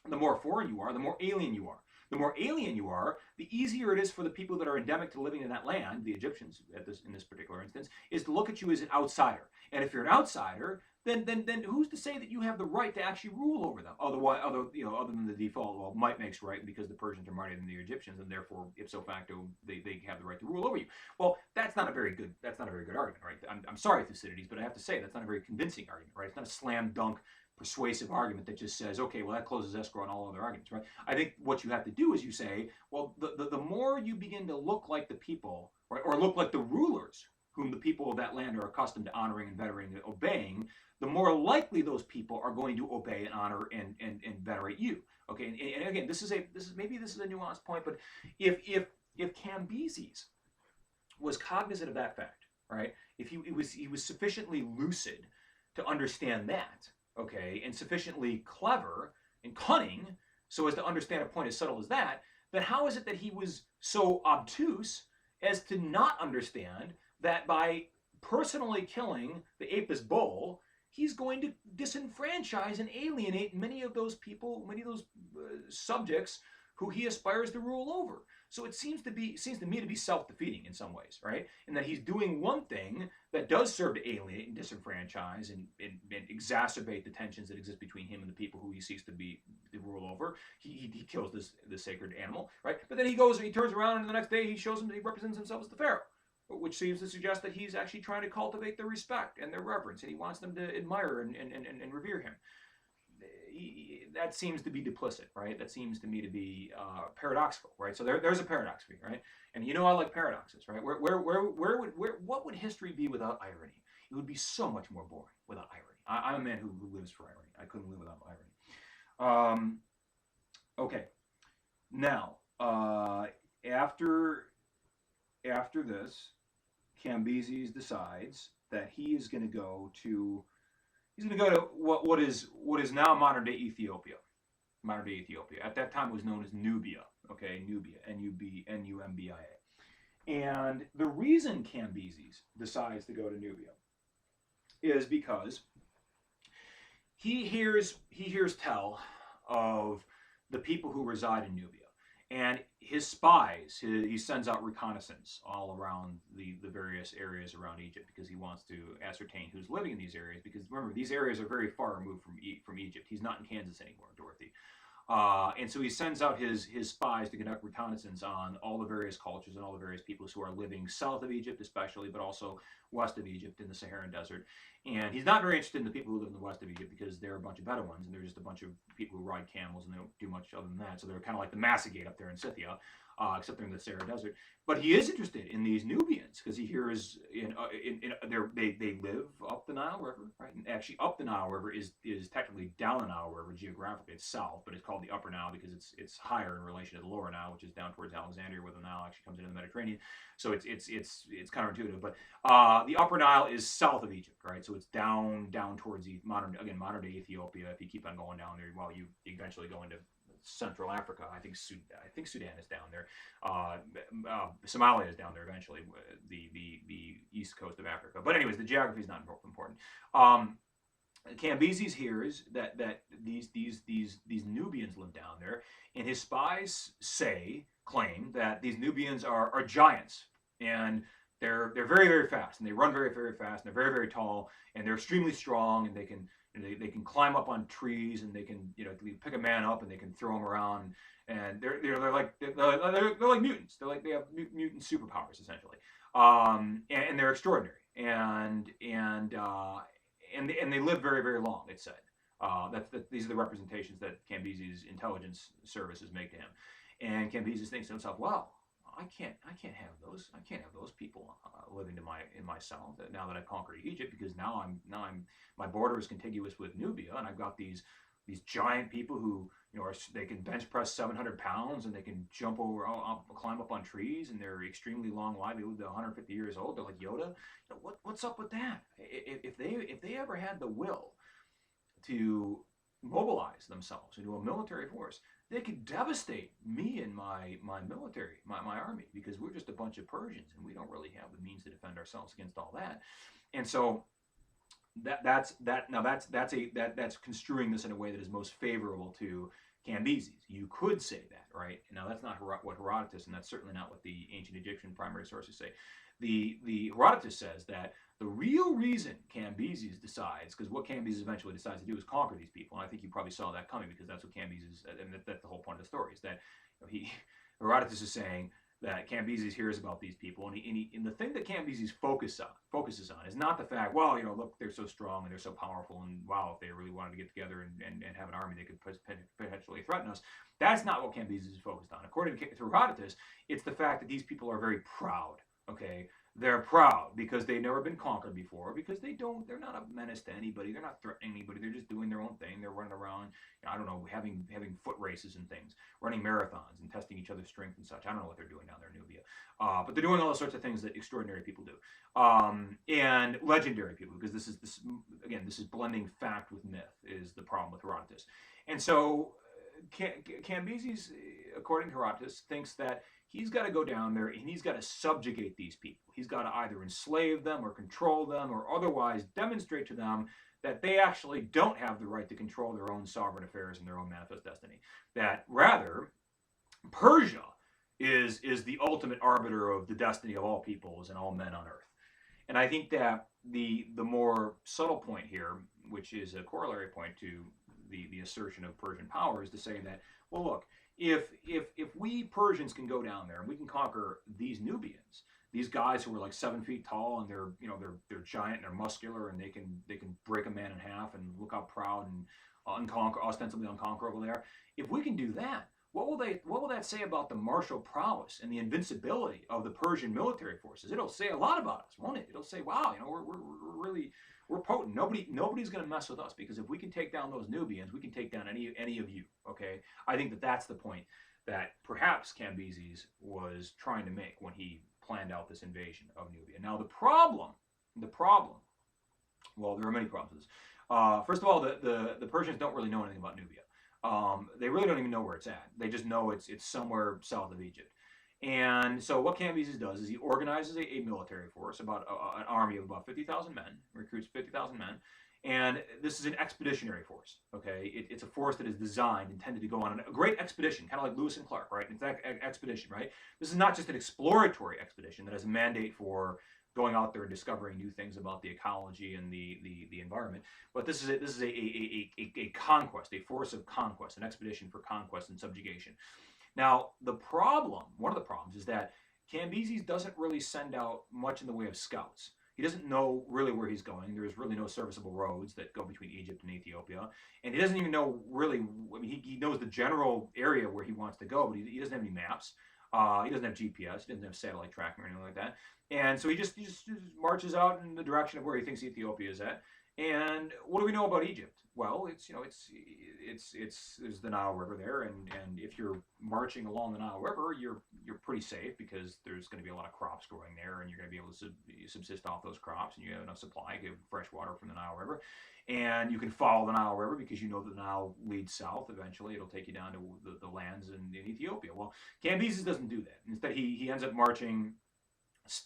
The more foreign you are, the more alien you are. The more alien you are, the easier it is for the people that are endemic to living in that land, the Egyptians in this particular instance, is to look at you as an outsider. And if you're an outsider, then who's to say that you have the right to actually rule over them? Other than the default, well, might makes right, because the Persians are mightier than the Egyptians, and therefore, ipso facto, they have the right to rule over you. Well, that's not a very good argument, right? I'm sorry, Thucydides, but I have to say that's not a very convincing argument, right? It's not a slam dunk persuasive argument that just says, okay, well, that closes escrow on all other arguments, right? I think what you have to do is you say, well, the more you begin to look like the people, right, or look like the rulers whom the people of that land are accustomed to honoring and venerating and obeying, the more likely those people are going to obey and honor and venerate you. Okay, and again, this is a nuanced point, but if Cambises was cognizant of that fact, right? If he was sufficiently lucid to understand that, okay, and sufficiently clever and cunning so as to understand a point as subtle as that, then how is it that he was so obtuse as to not understand that by personally killing the Apis bull, he's going to disenfranchise and alienate many of those people, many of those subjects who he aspires to rule over? So it seems to me to be self-defeating in some ways, right? And that he's doing one thing that does serve to alienate and disenfranchise and exacerbate the tensions that exist between him and the people who he seeks to rule over. He kills this sacred animal, right? But then he turns around, and the next day he represents himself as the pharaoh, which seems to suggest that he's actually trying to cultivate their respect and their reverence, and he wants them to admire and revere him. That seems to be duplicit, right? That seems to me to be paradoxical, right? So there's a paradox for you, right? And I like paradoxes, right? What would history be without irony? It would be so much more boring without irony. I'm a man who lives for irony. I couldn't live without irony. Okay. Now, after this, Cambises decides that he is going to go to what is now modern day Ethiopia. Modern day Ethiopia. At that time, it was known as Nubia. Okay, Nubia, Numbia. And the reason Cambises decides to go to Nubia is because he hears tell of the people who reside in Nubia. And his spies, he sends out reconnaissance all around the various areas around Egypt because he wants to ascertain who's living in these areas. Because remember, these areas are very far removed from Egypt. He's not in Kansas anymore, Dorothy. And so he sends out his spies to conduct reconnaissance on all the various cultures and all the various peoples who are living south of Egypt especially, but also west of Egypt in the Saharan desert. And he's not very interested in the people who live in the west of Egypt because they're a bunch of Bedouins and they're just a bunch of people who ride camels and they don't do much other than that. So they're kind of like the Massagate up there in Scythia, except they're in the Sahara Desert. But he is interested in these Nubians because he hears they live up the Nile River, right? And actually, up the Nile River is technically down the Nile River geographically. It's south, but it's called the Upper Nile because it's higher in relation to the Lower Nile, which is down towards Alexandria, where the Nile actually comes into the Mediterranean. So it's counterintuitive. But the Upper Nile is south of Egypt, right? So it's down towards modern day Ethiopia. If you keep on going down there, well, you eventually go into Central Africa. I think Sudan is down there. Somalia is down there eventually. The east coast of Africa. But anyways, the geography is not important. Cambises hears that these Nubians live down there, and his spies claim that these Nubians are giants, and they're very, very fast, and they run very, very fast, and they're very, very tall, and they're extremely strong, and they can climb up on trees, and they can pick a man up and they can throw him around, and they're like mutants. They have mutant superpowers essentially, and they're extraordinary, and they live very, very long. It's said these are the representations that Cambises' intelligence services make to him, and Cambises thinks to himself, well, I can't have those people living in my cell now that I've conquered Egypt, because now my border is contiguous with Nubia, and I've got these giant people who they can bench press 700 pounds, and they can climb up on trees, and they're extremely long lived. They live to 150 years old. They're like Yoda. What's up with that? If they ever had the will to mobilize themselves into a military force, they could devastate me and my military, my army, because we're just a bunch of Persians and we don't really have the means to defend ourselves against all that. And so that's construing this in a way that is most favorable to Cambises. You could say that, right? Now that's not what Herodotus, and that's certainly not what the ancient Egyptian primary sources say. The Herodotus says that the real reason Cambises decides, because what Cambises eventually decides to do is conquer these people, and I think you probably saw that coming, because that's what Cambises, and that's the whole point of the story, is that Herodotus is saying that Cambises hears about these people, and the thing that Cambises focuses on is not the fact, well, look, they're so strong and they're so powerful, and wow, if they really wanted to get together and have an army, they could potentially threaten us. That's not what Cambises is focused on. According to Herodotus, it's the fact that these people are very proud. Okay, they're proud because they've never been conquered before, because they're not a menace to anybody, they're not threatening anybody, they're just doing their own thing. They're running around, I don't know, having foot races and things, running marathons and testing each other's strength and such. I don't know what they're doing down there in Nubia, but they're doing all those sorts of things that extraordinary people do, and legendary people, because this is blending fact with myth is the problem with Herodotus. And so Cambises, according to Herodotus, thinks that he's got to go down there and he's got to subjugate these people. He's got to either enslave them or control them, or otherwise demonstrate to them that they actually don't have the right to control their own sovereign affairs and their own manifest destiny. That rather, Persia is the ultimate arbiter of the destiny of all peoples and all men on earth. And I think that the more subtle point here, which is a corollary point to the assertion of Persian power, is to say that, well, look, if we Persians can go down there and we can conquer these Nubians, these guys who are like 7 feet tall, and they're giant and they're muscular, and they can break a man in half, and look how proud and ostensibly unconquerable they are. If we can do that, what will that say about the martial prowess and the invincibility of the Persian military forces? It'll say a lot about us, won't it? It'll say, wow, you know, we're really, we're potent. Nobody's going to mess with us, because if we can take down those Nubians, we can take down any of you. Okay, I think that that's the point that perhaps Cambises was trying to make when he planned out this invasion of Nubia. Now the problem, well, there are many problems with this. First of all, the Persians don't really know anything about Nubia. They really don't even know where it's at. They just know it's somewhere south of Egypt. And so what Cambises does is he organizes a military force, about an army of about 50,000 men, recruits 50,000 men, and this is an expeditionary force. Okay, it's a force that is designed, intended to go on a great expedition, kind of like Lewis and Clark, right? It's that expedition, right? This is not just an exploratory expedition that has a mandate for going out there and discovering new things about the ecology and the environment, but this is a conquest, a force of conquest, an expedition for conquest and subjugation. Now, one of the problems is that Cambises doesn't really send out much in the way of scouts. He doesn't know really where he's going. There's really no serviceable roads that go between Egypt and Ethiopia. And he doesn't even know really, I mean, he knows the general area where he wants to go, but he doesn't have any maps. He doesn't have GPS. He doesn't have satellite tracking or anything like that. And so he just marches out in the direction of where he thinks Ethiopia is at. And what do we know about Egypt? Well, there's the Nile River there, and if you're marching along the Nile River, you're pretty safe, because there's going to be a lot of crops growing there, and you're going to be able to subsist off those crops, and you have enough supply of fresh water from the Nile River, and you can follow the Nile River because you know that the Nile leads south. Eventually, it'll take you down to the lands in Ethiopia. Well, Cambises doesn't do that. Instead, he ends up marching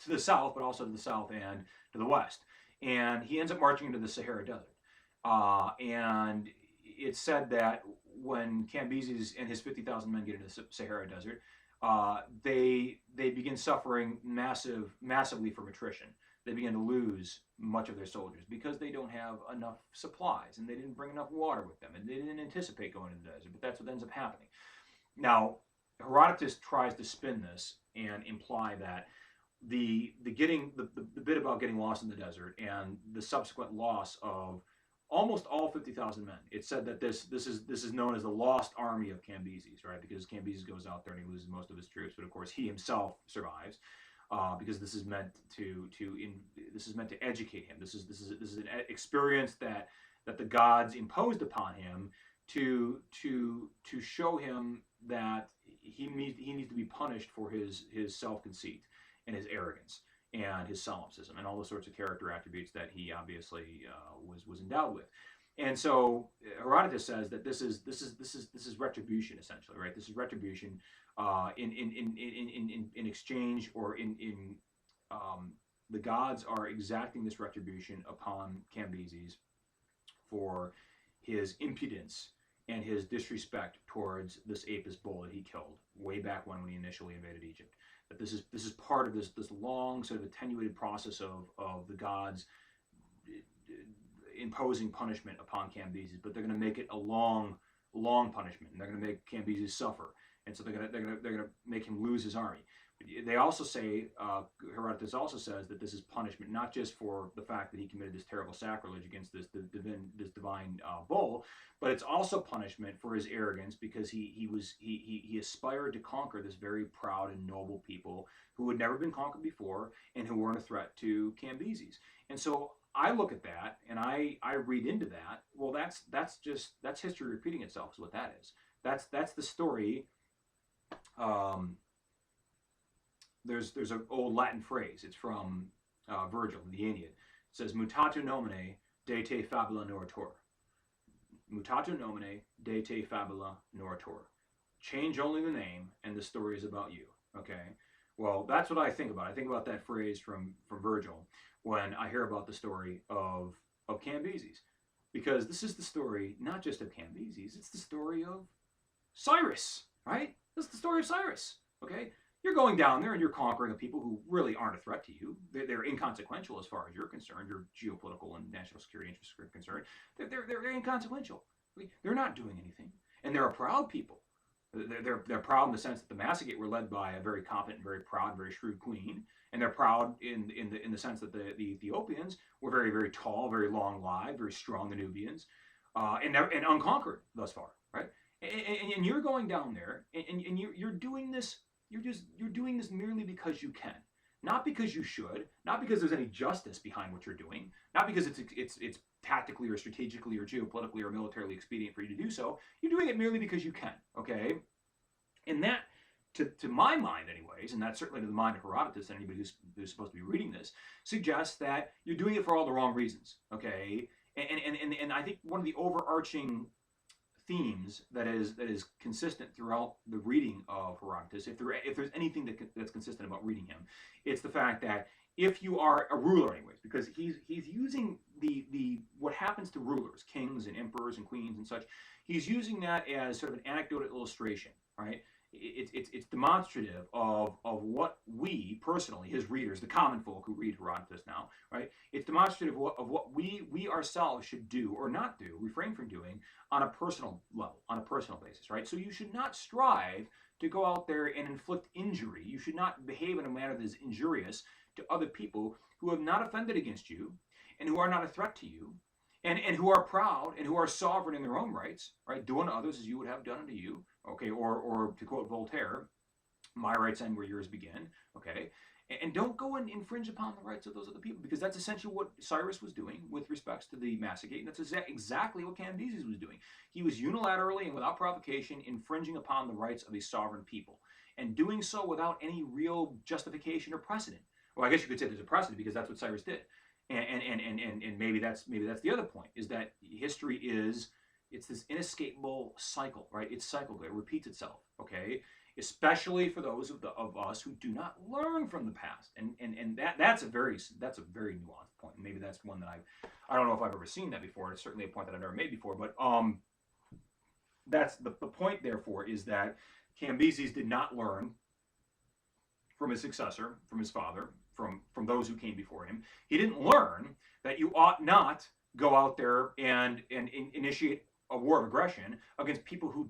to the south, but also to the south and to the west, and he ends up marching into the Sahara Desert. And it's said that when Cambises and his 50,000 men get into the Sahara Desert, they begin suffering massively from attrition. They begin to lose much of their soldiers because they don't have enough supplies, and they didn't bring enough water with them, and they didn't anticipate going to the desert, but that's what ends up happening. Now, Herodotus tries to spin this and imply that the bit about getting lost in the desert and the subsequent loss of almost all 50,000 men. It's said that this is known as the lost army of Cambises, right? Because Cambises goes out there and he loses most of his troops, but of course he himself survives, because this is meant to educate him. This is an experience that the gods imposed upon him to show him that he needs to be punished for his self-conceit and his arrogance and his solipsism and all the sorts of character attributes that he obviously was endowed with. And so Herodotus says that this is retribution, essentially, right? This is retribution in exchange, or the gods are exacting this retribution upon Cambises for his impudence and his disrespect towards this Apis bull that he killed way back when he initially invaded Egypt. That this is part of this long sort of attenuated process of the gods imposing punishment upon Cambises, but they're going to make it a long punishment, and they're going to make Cambises suffer, and so they're going to make him lose his army. They also say, Herodotus also says that this is punishment not just for the fact that he committed this terrible sacrilege against this divine bull, but it's also punishment for his arrogance, because he aspired to conquer this very proud and noble people who had never been conquered before and who weren't a threat to Cambises. And so I look at that and I read into that. Well, that's history repeating itself, is what that is. That's the story. There's an old Latin phrase. It's from Virgil, the Aeneid. It says, "Mutatu nomine, de te fabula noritur." Mutatu nomine, de te fabula noritur. Change only the name, and the story is about you. Okay. Well, that's what I think about. I think about that phrase from Virgil when I hear about the story of Cambises, because this is the story not just of Cambises. It's the story of Cyrus, right? This is the story of Cyrus. Okay. You're going down there and you're conquering a people who really aren't a threat to you. They're inconsequential as far as you're concerned. Your geopolitical and national security interests are concerned. They're inconsequential. They're not doing anything. And they're a proud people. They're proud in the sense that the Massagete were led by a very competent, very proud, very shrewd queen. And they're proud in the sense that the Ethiopians were very, very tall, very long-lived, very strong, the Nubians, and unconquered thus far, right? And you're going down there, and you're doing this. You're doing this merely because you can, not because you should, not because there's any justice behind what you're doing, not because it's tactically or strategically or geopolitically or militarily expedient for you to do so. You're doing it merely because you can. Okay, and that, to my mind, anyways, and that's certainly to the mind of Herodotus and anybody who's supposed to be reading this, suggests that you're doing it for all the wrong reasons. Okay, and I think one of the overarching themes that is consistent throughout the reading of Herodotus, if there's anything that's consistent about reading him, it's the fact that if you are a ruler, anyways, because he's using the what happens to rulers, kings and emperors and queens and such, he's using that as sort of an anecdotal illustration, right? It's demonstrative of what we personally, his readers, the common folk who read Herodotus now, right? It's demonstrative of what we ourselves should do or not do, refrain from doing on a personal level, on a personal basis, right? So you should not strive to go out there and inflict injury. You should not behave in a manner that is injurious to other people who have not offended against you and who are not a threat to you, and who are proud and who are sovereign in their own rights, right? Do unto others as you would have done unto you, okay? Or to quote Voltaire, my rights end where yours begin, okay? And don't go and infringe upon the rights of those other people, because that's essentially what Cyrus was doing with respects to the Massacre, and that's exactly what Cambises was doing. He was unilaterally and without provocation infringing upon the rights of a sovereign people, and doing so without any real justification or precedent. Well, I guess you could say there's a precedent because that's what Cyrus did. And maybe that's the other point, is that history it's this inescapable cycle, right? It's cyclical. It repeats itself, okay? Especially for those of us who do not learn from the past, and that's a very nuanced point. And maybe that's one that I don't know if I've ever seen that before. It's certainly a point that I've never made before, but that's the point. Therefore, is that Cambises did not learn from his successor, from his father, from those who came before him. He didn't learn that you ought not go out there and initiate a war of aggression against people who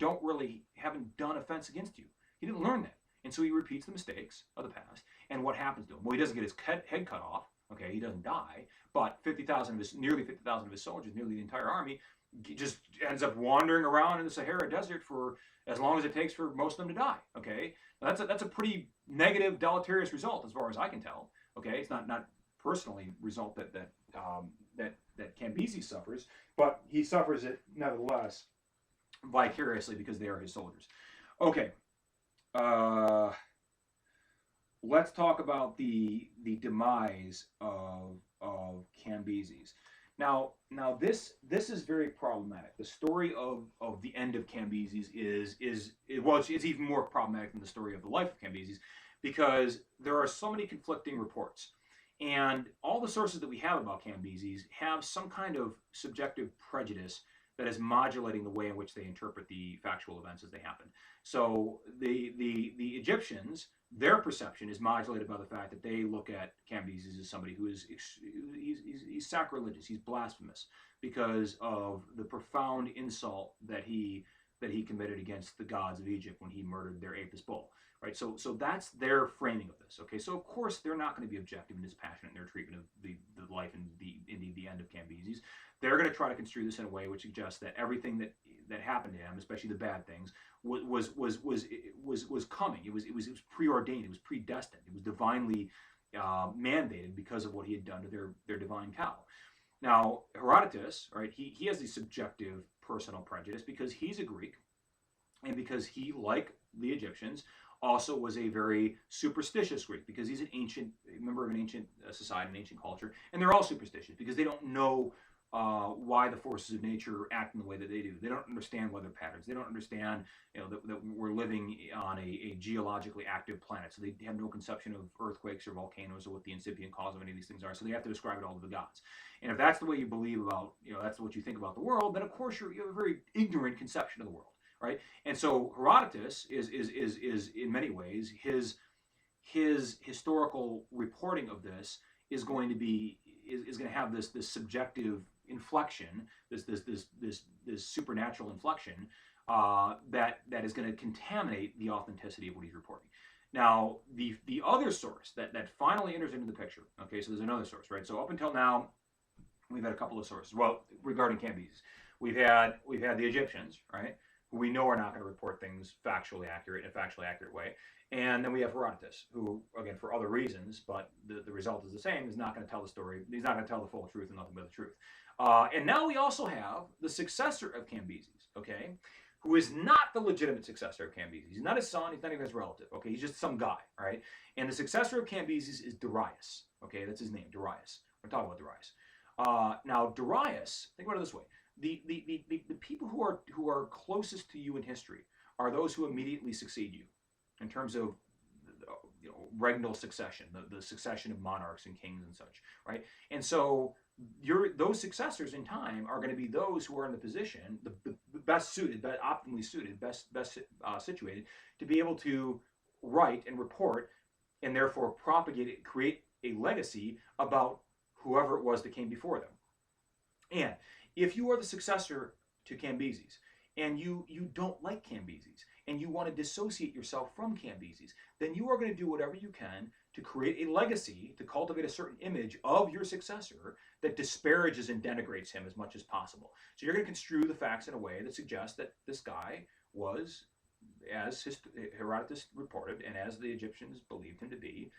haven't done offense against you. He didn't learn that. And so he repeats the mistakes of the past. And what happens to him? Well, he doesn't get his head cut off. Okay, he doesn't die. But nearly 50,000 of his soldiers, nearly the entire army, just ends up wandering around in the Sahara Desert for as long as it takes for most of them to die. Okay, now that's a pretty negative, deleterious result as far as I can tell. Okay, it's not personally result that Cambises suffers, but he suffers it nevertheless vicariously because they are his soldiers. Okay, let's talk about the demise of Cambises. Now this is very problematic. The story of the end of Cambises is even more problematic than the story of the life of Cambises, because there are so many conflicting reports, and all the sources that we have about Cambises have some kind of subjective prejudice that is modulating the way in which they interpret the factual events as they happen. So the Egyptians, their perception is modulated by the fact that they look at Cambises as somebody who is he's sacrilegious, he's blasphemous, because of the profound insult that he committed against the gods of Egypt when he murdered their Apis bull. Right, so that's their framing of this. Okay, so of course they're not going to be objective and dispassionate in their treatment of the life and indeed the end of Cambises. They're going to try to construe this in a way which suggests that everything that happened to him, especially the bad things, was coming. It was preordained. It was predestined. It was divinely mandated because of what he had done to their divine cow. Now Herodotus, right? He has the subjective personal prejudice because he's a Greek, and because he, like the Egyptians, also was a very superstitious Greek, because he's a member of an ancient society, an ancient culture, and they're all superstitious because they don't know why the forces of nature act in the way that they do. They don't understand weather patterns. They don't understand, that we're living on a geologically active planet, so they have no conception of earthquakes or volcanoes or what the incipient cause of any of these things are. So they have to describe it all to the gods. And if that's the way you believe about, that's what you think about the world, then of course you have a very ignorant conception of the world. Right, and so Herodotus is in many ways his historical reporting of this is going to have this subjective inflection, this supernatural inflection that is going to contaminate the authenticity of what he's reporting. Now the other source that finally enters into the picture. Okay, so there's another source, right? So up until now, we've had a couple of sources. Well, regarding Cambises, we've had the Egyptians, right, who we know are not going to report things factually accurate in a factually accurate way. And then we have Herodotus, who, again, for other reasons, but the result is the same, is not going to tell the story. He's not going to tell the full truth and nothing but the truth. And now we also have the successor of Cambises, okay, who is not the legitimate successor of Cambises. He's not his son. He's not even his relative, okay? He's just some guy, right? And the successor of Cambises is Darius, okay? That's his name, Darius. We're talking about Darius. Now, Darius, think about it this way. The people who are closest to you in history are those who immediately succeed you in terms of regnal succession, the succession of monarchs and kings and such, right? And so those successors in time are going to be those who are in the position, the best suited, optimally suited, best situated to be able to write and report and therefore propagate it, create a legacy about whoever it was that came before them. And if you are the successor to Cambises and you don't like Cambises and you want to dissociate yourself from Cambises, then you are going to do whatever you can to create a legacy, to cultivate a certain image of your successor that disparages and denigrates him as much as possible. So you're going to construe the facts in a way that suggests that this guy was, as Herodotus reported, and as the Egyptians believed him to be,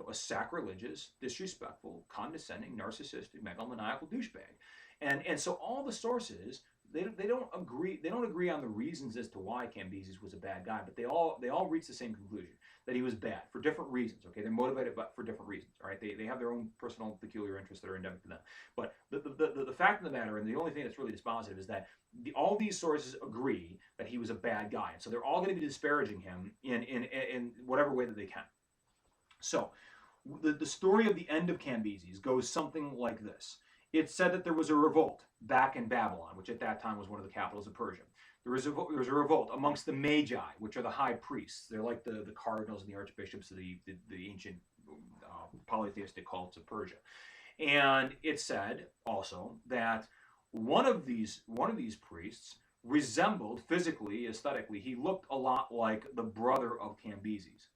a sacrilegious, disrespectful, condescending, narcissistic, megalomaniacal douchebag. And so all the sources, they don't agree on the reasons as to why Cambises was a bad guy, but they all reach the same conclusion, that he was bad for different reasons. Okay, they're motivated for different reasons. All right, they have their own personal peculiar interests that are endemic to them. But the fact of the matter, and the only thing that's really dispositive, is that all these sources agree that he was a bad guy, and so they're all going to be disparaging him in whatever way that they can. So the story of the end of Cambises goes something like this. It's said that there was a revolt back in Babylon, which at that time was one of the capitals of Persia. There was a revolt amongst the Magi, which are the high priests. They're like the cardinals and the archbishops of the ancient polytheistic cults of Persia. And it said also that one of these priests resembled physically, aesthetically, he looked a lot like the brother of Cambises.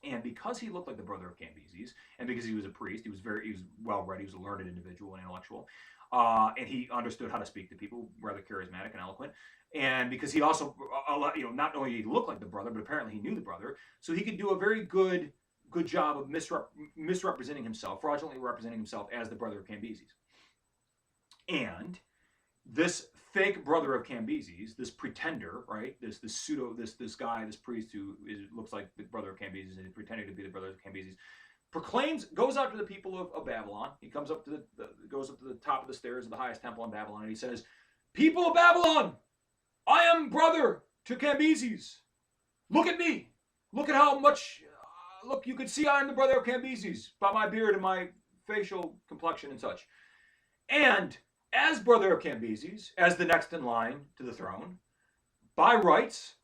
And because he looked like the brother of Cambises, and because he was a priest, he was well-read, he was a learned individual and intellectual, and he understood how to speak to people, rather charismatic and eloquent. And because he also, not only did he look like the brother, but apparently he knew the brother, so he could do a very good job of misrepresenting himself, fraudulently representing himself as the brother of Cambises. And this fake brother of Cambises, this pretender, right? This guy, this priest who looks like the brother of Cambises and is pretending to be the brother of Cambises, goes out to the people of Babylon. He goes up to the top of the stairs of the highest temple in Babylon, and he says, "People of Babylon, I am brother to Cambises. Look at me. Look at how much. Look, you can see I am the brother of Cambises by my beard and my facial complexion and such. And as brother of Cambises, as the next in line to the throne, by rights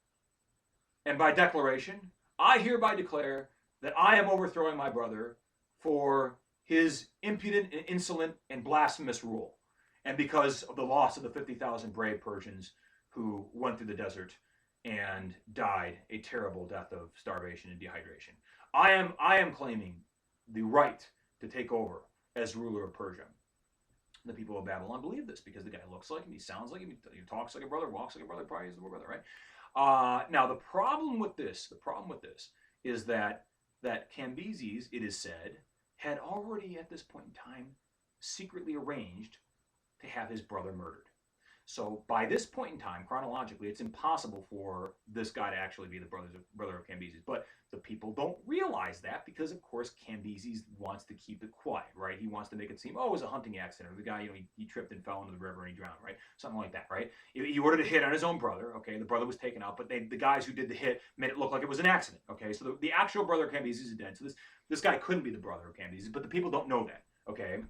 and by declaration, I hereby declare that I am overthrowing my brother for his impudent and insolent and blasphemous rule, and because of the loss of the 50,000 brave Persians who went through the desert and died a terrible death of starvation and dehydration. I am claiming the right to take over as ruler of Persia." The people of Babylon believe this because the guy looks like him, he sounds like him, he talks like a brother, walks like a brother, probably is the brother, right? Now the problem with this is that Cambises, it is said, had already at this point in time secretly arranged to have his brother murdered. So by this point in time, chronologically, it's impossible for this guy to actually be the brother of Cambises. But the people don't realize that because, of course, Cambises wants to keep it quiet, right? He wants to make it seem, it was a hunting accident. Or the guy, he tripped and fell into the river and he drowned, right? Something like that, right? He ordered a hit on his own brother, okay? The brother was taken out, but the guys who did the hit made it look like it was an accident, okay? So the actual brother of Cambises is dead. So this guy couldn't be the brother of Cambises, but the people don't know that, okay?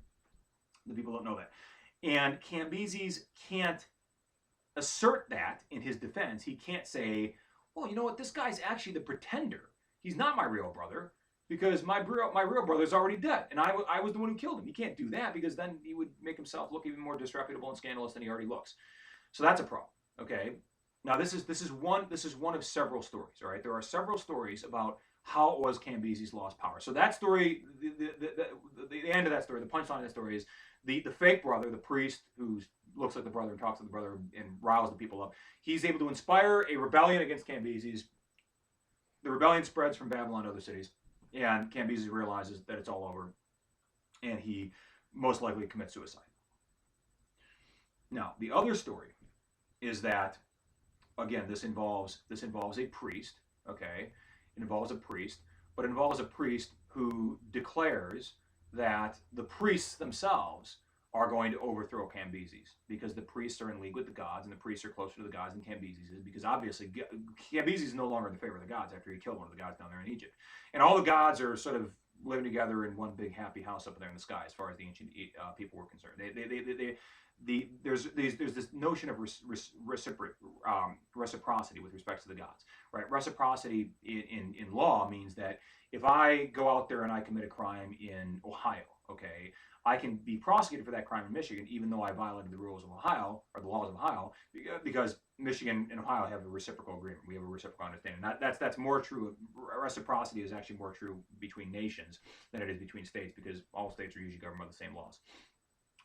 The people don't know that. And Cambises can't assert that in his defense. He can't say, well, you know what, this guy's actually the pretender. He's not my real brother because my real brother's already dead, and I was the one who killed him. He can't do that because then he would make himself look even more disreputable and scandalous than he already looks. So that's a problem, okay? Now this is one of several stories, all right? There are several stories about how it was Cambises lost power. So that story, the end of that story, the punchline of that story is the fake brother, the priest who's looks like the brother and talks to the brother and riles the people up. He's able to inspire a rebellion against Cambises. The rebellion spreads from Babylon to other cities, and Cambises realizes that it's all over, and he most likely commits suicide. Now, the other story is that, again, this involves a priest. Okay, it involves a priest, but it involves a priest who declares that the priests themselves are going to overthrow Cambises, because the priests are in league with the gods, and the priests are closer to the gods than Cambises is, because obviously Cambises is no longer in the favor of the gods after he killed one of the gods down there in Egypt. And all the gods are sort of living together in one big happy house up there in the sky, as far as the ancient people were concerned. There's this notion of reciprocity with respect to the gods, right? Reciprocity in law means that if I go out there and I commit a crime in Ohio, okay, I can be prosecuted for that crime in Michigan, even though I violated the rules of Ohio, or the laws of Ohio, because Michigan and Ohio have a reciprocal agreement. We have a reciprocal understanding. That's more true. Reciprocity is actually more true between nations than it is between states, because all states are usually governed by the same laws.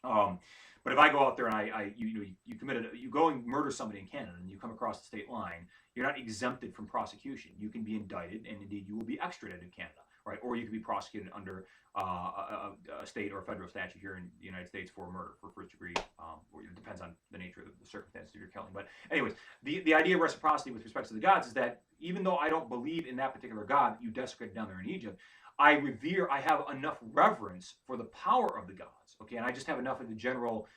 But if I go out there and you go and murder somebody in Canada and you come across the state line, you're not exempted from prosecution. You can be indicted, and indeed you will be extradited to Canada, right? Or you can be prosecuted under a state or a federal statute here in the United States for murder, for first degree, or it depends on the nature of the circumstances of your killing. But anyways, the idea of reciprocity with respect to the gods is that even though I don't believe in that particular god that you desecrated down there in Egypt, I have enough reverence for the power of the gods, okay? And I just have enough of the general,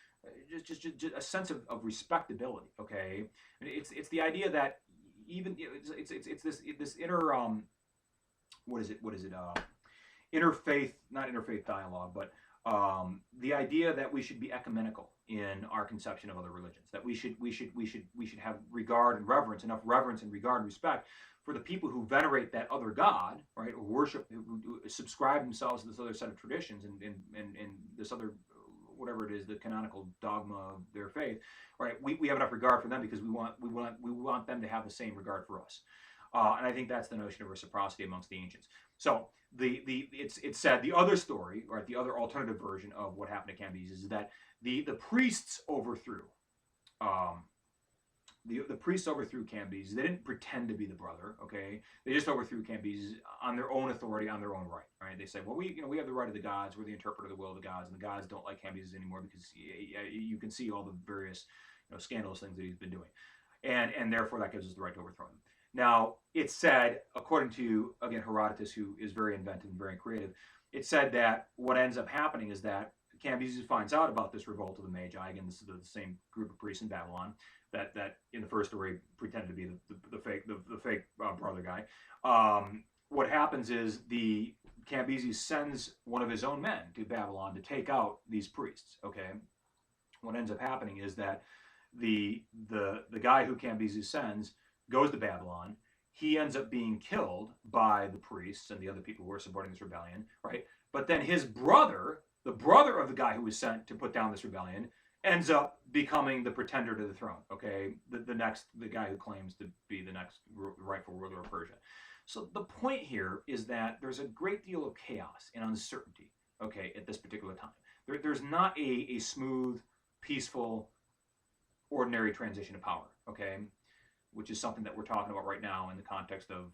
just a sense of respectability, okay? And it's the idea that even, it's this inner, interfaith, not interfaith dialogue, but the idea that we should be ecumenical in our conception of other religions, that we should have regard and reverence, enough reverence and regard and respect for the people who venerate that other god, right, or worship, who subscribe themselves to this other set of traditions and this other, whatever it is, the canonical dogma of their faith, right? We have enough regard for them because we want them to have the same regard for us, and I think that's the notion of reciprocity amongst the ancients. So it's said the other story, right, the other alternative version of what happened to Cambises is that the priests overthrew. The priests overthrew Cambises. They didn't pretend to be the brother, okay? They just overthrew Cambises on their own authority, on their own right? They said, well, we have the right of the gods. We're the interpreter of the will of the gods, and the gods don't like Cambises anymore because you can see all the various scandalous things that he's been doing, and therefore that gives us the right to overthrow him. Now, it's said, according to, again, Herodotus, who is very inventive and very creative, it said that what ends up happening is that Cambises finds out about this revolt of the Magi. Again, this is the same group of priests in Babylon that in the first story pretended to be the fake brother guy. What happens is the Cambises sends one of his own men to Babylon to take out these priests. Okay, what ends up happening is that the guy who Cambises sends goes to Babylon. He ends up being killed by the priests and the other people who are supporting this rebellion, right? But then his brother, the brother of the guy who was sent to put down this rebellion, ends up becoming the pretender to the throne, okay? The guy who claims to be the next rightful ruler of Persia. So the point here is that there's a great deal of chaos and uncertainty, okay, at this particular time. There's not a smooth, peaceful, ordinary transition of power, okay? Which is something that we're talking about right now in the context of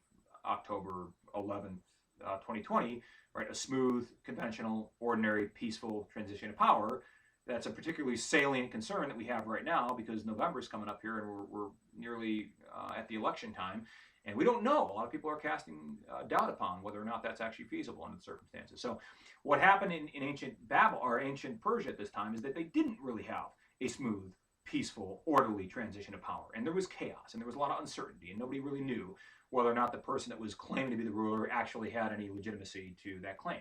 October 11th, 2020, right? A smooth, conventional, ordinary, peaceful transition of power. That's a particularly salient concern that we have right now because November is coming up here and we're nearly at the election time. And we don't know. A lot of people are casting doubt upon whether or not that's actually feasible under the circumstances. So what happened in ancient Babylon or ancient Persia at this time is that they didn't really have a smooth, peaceful, orderly transition of power. And there was chaos and there was a lot of uncertainty and nobody really knew whether or not the person that was claiming to be the ruler actually had any legitimacy to that claim.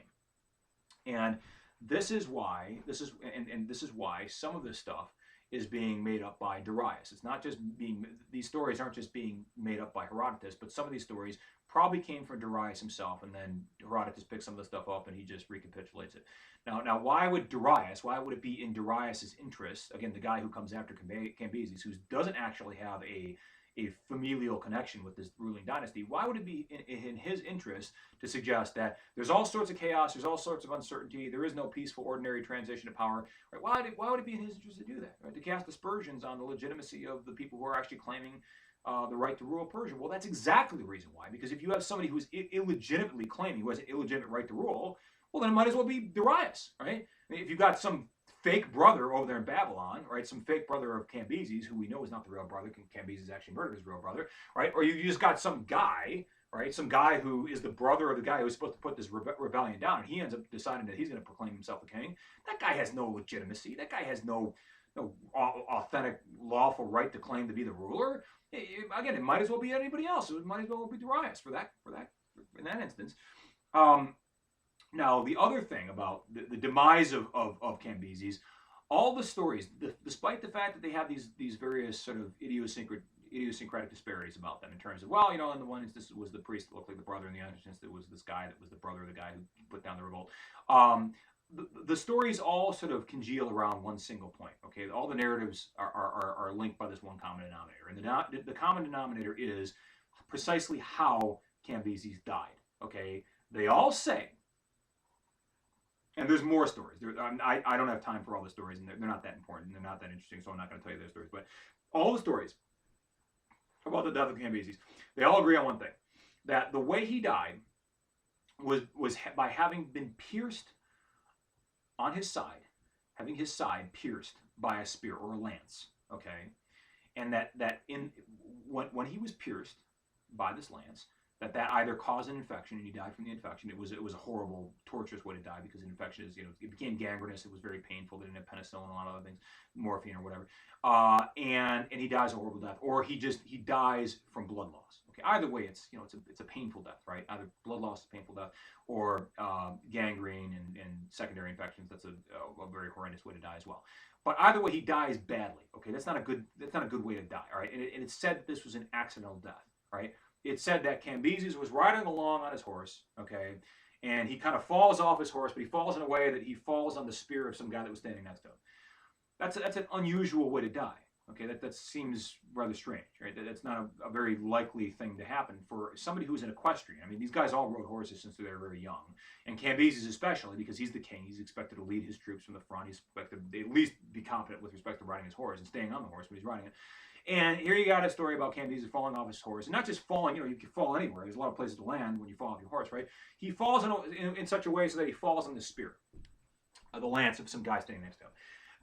And this is why some of this stuff is being made up by Darius. It's not just these stories aren't just being made up by Herodotus, but some of these stories probably came from Darius himself, and then Herodotus picks some of the stuff up and he just recapitulates it. Now, why would it be in Darius's interest, again, the guy who comes after Cambises, who doesn't actually have a a familial connection with this ruling dynasty, why would it be in his interest to suggest that there's all sorts of chaos, there's all sorts of uncertainty, there is no peaceful, ordinary transition of power? Right? Why would it be in his interest to do that? Right? To cast aspersions on the legitimacy of the people who are actually claiming the right to rule Persia? Well, that's exactly the reason why. Because if you have somebody who is illegitimately claiming, who has an illegitimate right to rule, well, then it might as well be Darius, right? I mean, if you've got some fake brother over there in Babylon, right? Some fake brother of Cambises, who we know is not the real brother. Cambises actually murdered his real brother, right? Or you just got some guy, right? Some guy who is the brother of the guy who was supposed to put this rebellion down, and he ends up deciding that he's going to proclaim himself a king. That guy has no legitimacy. That guy has no authentic, lawful right to claim to be the ruler. Again, it might as well be anybody else. It might as well be Darius for that in that instance. Now, the other thing about the demise of Cambises, all the stories, despite the fact that they have these various sort of idiosyncratic disparities about them in terms of, well, in the one instance it was the priest that looked like the brother, in the other instance it was this guy that was the brother of the guy who put down the revolt. The stories all sort of congeal around one single point. Okay, all the narratives are linked by this one common denominator, and the common denominator is precisely how Cambises died. Okay, they all say. And there's more stories. I don't have time for all the stories, and they're not that important. They're not that interesting, so I'm not going to tell you their stories. But all the stories about the death of Cambises, they all agree on one thing: that the way he died was by having been pierced on his side, having his side pierced by a spear or a lance. Okay, and that when he was pierced by this lance, that either caused an infection and he died from the infection. It was a horrible, torturous way to die, because an infection is, it became gangrenous. It was very painful. They didn't have penicillin and a lot of other things, morphine or whatever. And he dies a horrible death, or he dies from blood loss. Okay, either way, it's a painful death, right? Either blood loss is a painful death, or gangrene and secondary infections. That's a very horrendous way to die as well. But either way, he dies badly. Okay, that's not a good way to die. All right, and it's said that this was an accidental death. Right. It said that Cambises was riding along on his horse, okay, and he kind of falls off his horse, but he falls in a way that he falls on the spear of some guy that was standing next to him. That's an unusual way to die, okay? That seems rather strange, right? That's not a very likely thing to happen for somebody who's an equestrian. I mean, these guys all rode horses since they were very young, and Cambises especially, because he's the king. He's expected to lead his troops from the front. He's expected to at least be confident with respect to riding his horse and staying on the horse when he's riding it. And here you got a story about Cambises falling off his horse. And not just falling, you can fall anywhere. There's a lot of places to land when you fall off your horse, right? He falls in such a way so that he falls on the spear, the lance of some guy standing next to him.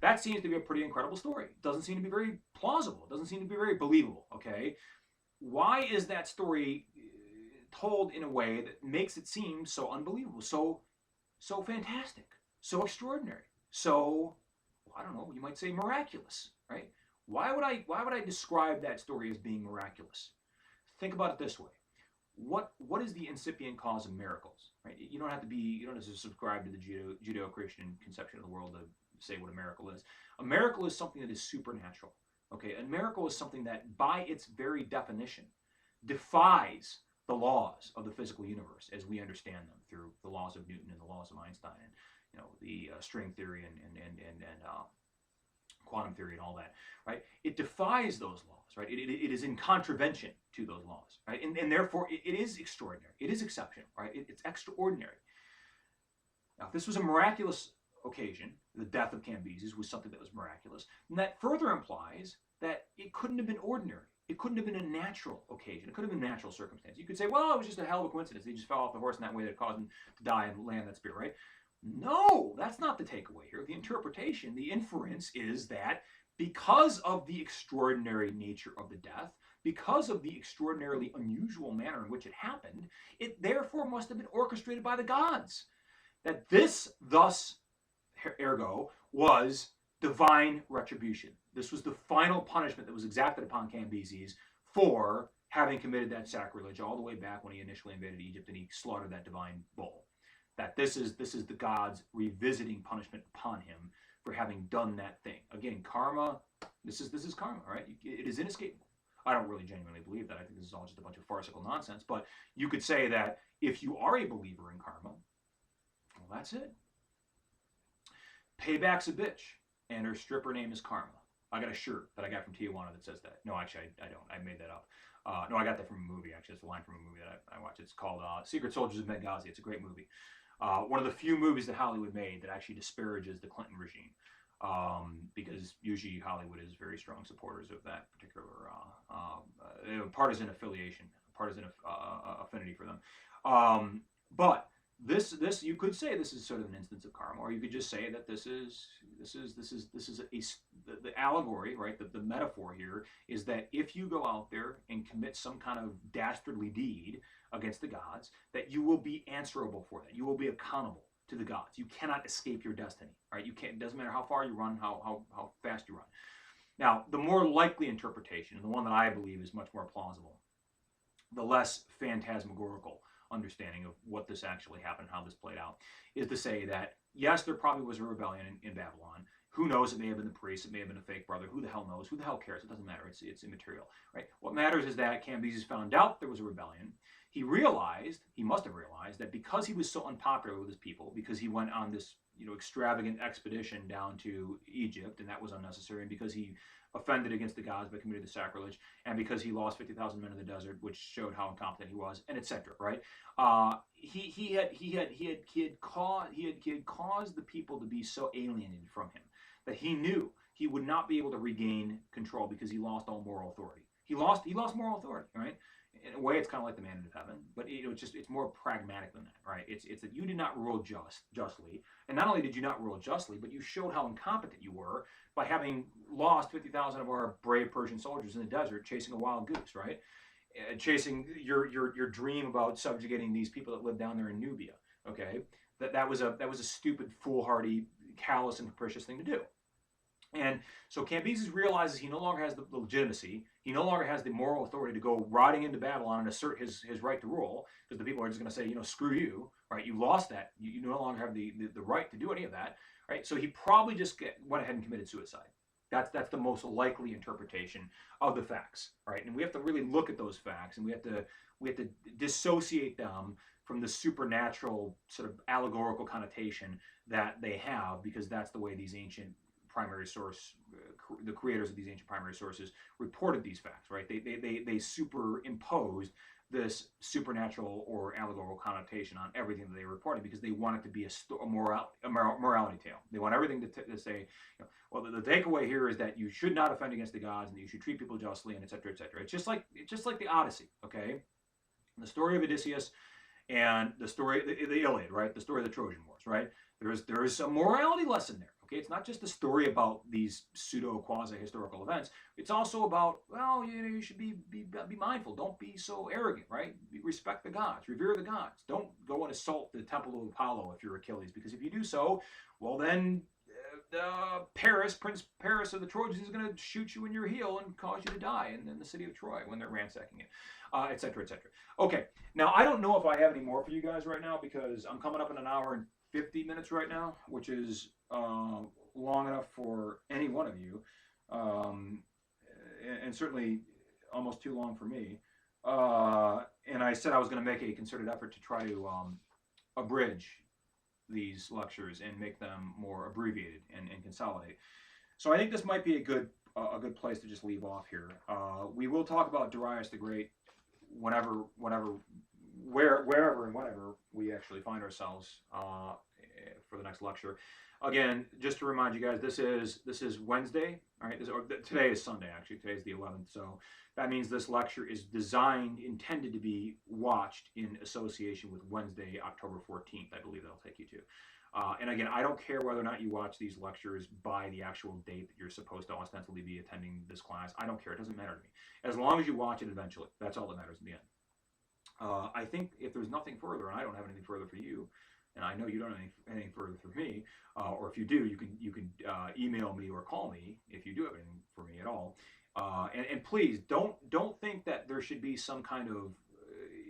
That seems to be a pretty incredible story. It doesn't seem to be very plausible. It doesn't seem to be very believable, okay? Why is that story told in a way that makes it seem so unbelievable, so fantastic, so extraordinary, so, I don't know, you might say miraculous, right? Why would I describe that story as being miraculous? Think about it this way: what is the incipient cause of miracles? Right? You don't have to subscribe to the Judeo-Christian conception of the world to say what a miracle is. A miracle is something that is supernatural. Okay, a miracle is something that, by its very definition, defies the laws of the physical universe as we understand them through the laws of Newton and the laws of Einstein, and the string theory and quantum theory and all that, right? It defies those laws, right? It is in contravention to those laws, right? And therefore, it is extraordinary. It is exceptional, right? It's extraordinary. Now, if this was a miraculous occasion, the death of Cambises was something that was miraculous, and that further implies that it couldn't have been ordinary. It couldn't have been a natural occasion. It could have been a natural circumstance. You could say, well, it was just a hell of a coincidence. He just fell off the horse in that way that caused him to die and land that spear, right? No, that's not the takeaway here. The interpretation, the inference is that because of the extraordinary nature of the death, because of the extraordinarily unusual manner in which it happened, it therefore must have been orchestrated by the gods. That this, thus, ergo, was divine retribution. This was the final punishment that was exacted upon Cambises for having committed that sacrilege all the way back when he initially invaded Egypt and he slaughtered that divine bull. That this is the gods revisiting punishment upon him for having done that thing. Again, karma, this is karma, right? It is inescapable. I don't really genuinely believe that. I think this is all just a bunch of farcical nonsense. But you could say that if you are a believer in karma, well, that's it. Payback's a bitch, and her stripper name is Karma. I got a shirt that I got from Tijuana that says that. No, actually, I don't. I made that up. No, I got that from a movie, actually. It's a line from a movie that I watched. It's called Secret Soldiers of Benghazi. It's a great movie. One of the few movies that Hollywood made that actually disparages the Clinton regime. Because usually Hollywood is very strong supporters of that particular partisan affiliation, partisan affinity for them. But this you could say this is sort of an instance of karma, or you could just say that this is the allegory, right? The metaphor here is that if you go out there and commit some kind of dastardly deed against the gods, that you will be answerable for that. You will be accountable to the gods. You cannot escape your destiny, right? You can't. It doesn't matter how far you run, how fast you run. Now, the more likely interpretation, and the one that I believe is much more plausible, the less phantasmagorical understanding of what this actually happened, how this played out, is to say that yes, there probably was a rebellion in Babylon. Who knows? It may have been the priest. It may have been a fake brother. Who the hell knows? Who the hell cares? It doesn't matter. It's immaterial, right? What matters is that Cambisis found out there was a rebellion. He must have realized that because he was so unpopular with his people, because he went on this extravagant expedition down to Egypt, and that was unnecessary, and because he offended against the gods by committing the sacrilege, and because he lost 50,000 men in the desert, which showed how incompetent he was, and etc. Right? He had caused the people to be so alienated from him that he knew he would not be able to regain control because he lost all moral authority. He lost moral authority, right? In a way, it's kind of like the man in heaven, but it's more pragmatic than that, right? It's that you did not rule justly, and not only did you not rule justly, but you showed how incompetent you were by having lost 50,000 of our brave Persian soldiers in the desert chasing a wild goose, right? Chasing your dream about subjugating these people that live down there in Nubia, okay? That was a stupid, foolhardy, callous, and capricious thing to do. And so Cambises realizes he no longer has the legitimacy, he no longer has the moral authority to go riding into Babylon and assert his right to rule, because the people are just going to say, screw you, right? You lost that. You no longer have the right to do any of that, right? So he probably just went ahead and committed suicide. That's the most likely interpretation of the facts, right? And we have to really look at those facts, and we have to dissociate them from the supernatural sort of allegorical connotation that they have, because that's the way these ancient primary source, the creators of these ancient primary sources reported these facts, right? They superimposed this supernatural or allegorical connotation on everything that they reported because they want it to be a morality tale. They want everything to say, well, the takeaway here is that you should not offend against the gods and that you should treat people justly, and et cetera, et cetera. It's just like the Odyssey, okay? The story of Odysseus and the story, the Iliad, right? The story of the Trojan Wars, right? There is a morality lesson there. Okay, it's not just a story about these pseudo quasi historical events. It's also about, well, you should be mindful. Don't be so arrogant, right? Respect the gods, revere the gods. Don't go and assault the temple of Apollo if you're Achilles, because if you do so, well then Prince Paris of the Trojans is going to shoot you in your heel and cause you to die in the city of Troy when they're ransacking it, et cetera, et cetera. Okay, now I don't know if I have any more for you guys right now because I'm coming up in an hour and 50 minutes right now, which is long enough for any one of you, and certainly almost too long for me. And I said I was going to make a concerted effort to try to abridge these lectures and make them more abbreviated and consolidate. So I think this might be a good place to just leave off here. We will talk about Darius the Great wherever and whenever we actually find ourselves for the next lecture. Again, just to remind you guys, this is Wednesday, all right? Today is Sunday, actually. Today is the 11th, so that means this lecture is intended to be watched in association with Wednesday, October 14th, I believe that'll take you to. And again, I don't care whether or not you watch these lectures by the actual date that you're supposed to ostensibly be attending this class. I don't care. It doesn't matter to me. As long as you watch it eventually, that's all that matters in the end. I think if there's nothing further, and I don't have anything further for you, and I know you don't have anything further for me, or if you do, you can email me or call me if you do have anything for me at all. And please don't think that there should be some kind of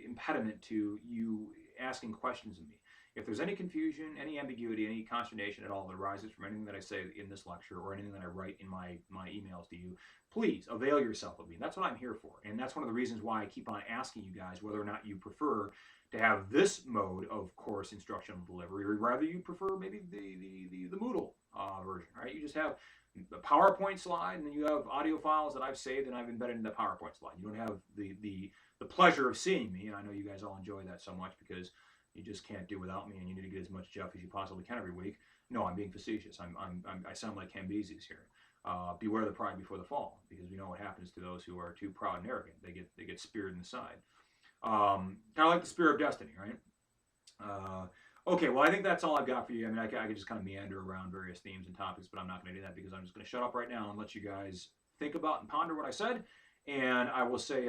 impediment to you asking questions of me. If there's any confusion, any ambiguity, any consternation at all that arises from anything that I say in this lecture or anything that I write in my emails to you, please avail yourself of me. That's what I'm here for. And that's one of the reasons why I keep on asking you guys whether or not you prefer to have this mode of course instructional delivery, or rather you prefer maybe the Moodle version, right? You just have a PowerPoint slide, and then you have audio files that I've saved and I've embedded in the PowerPoint slide. You don't have the pleasure of seeing me, and I know you guys all enjoy that so much because you just can't do without me, and you need to get as much Jeff as you possibly can every week. No, I'm being facetious. I sound like Cambisis here. Beware the pride before the fall, because we know what happens to those who are too proud and arrogant. They get speared in the side. Kind of like the spear of destiny, right? Okay, well, I think that's all I've got for you. I mean, I could just kind of meander around various themes and topics, but I'm not going to do that because I'm just going to shut up right now and let you guys think about and ponder what I said. And I will say,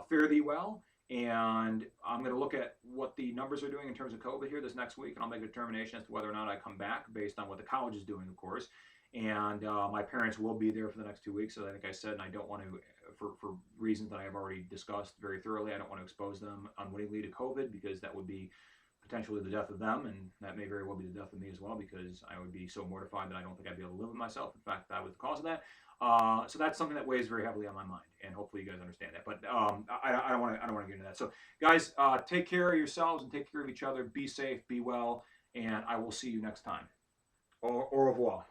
fare thee well. And I'm going to look at what the numbers are doing in terms of COVID here this next week, and I'll make a determination as to whether or not I come back based on what the college is doing, of course. And my parents will be there for the next 2 weeks, so I think I said, and I don't want to, for reasons that I have already discussed very thoroughly, I don't want to expose them unwittingly to COVID, because that would be potentially the death of them, and that may very well be the death of me as well, because I would be so mortified that I don't think I'd be able to live with myself. In fact, that was the cause of that. So that's something that weighs very heavily on my mind, and hopefully you guys understand that. But I don't want to get into that. So guys, take care of yourselves and take care of each other. Be safe, be well, and I will see you next time. Au revoir.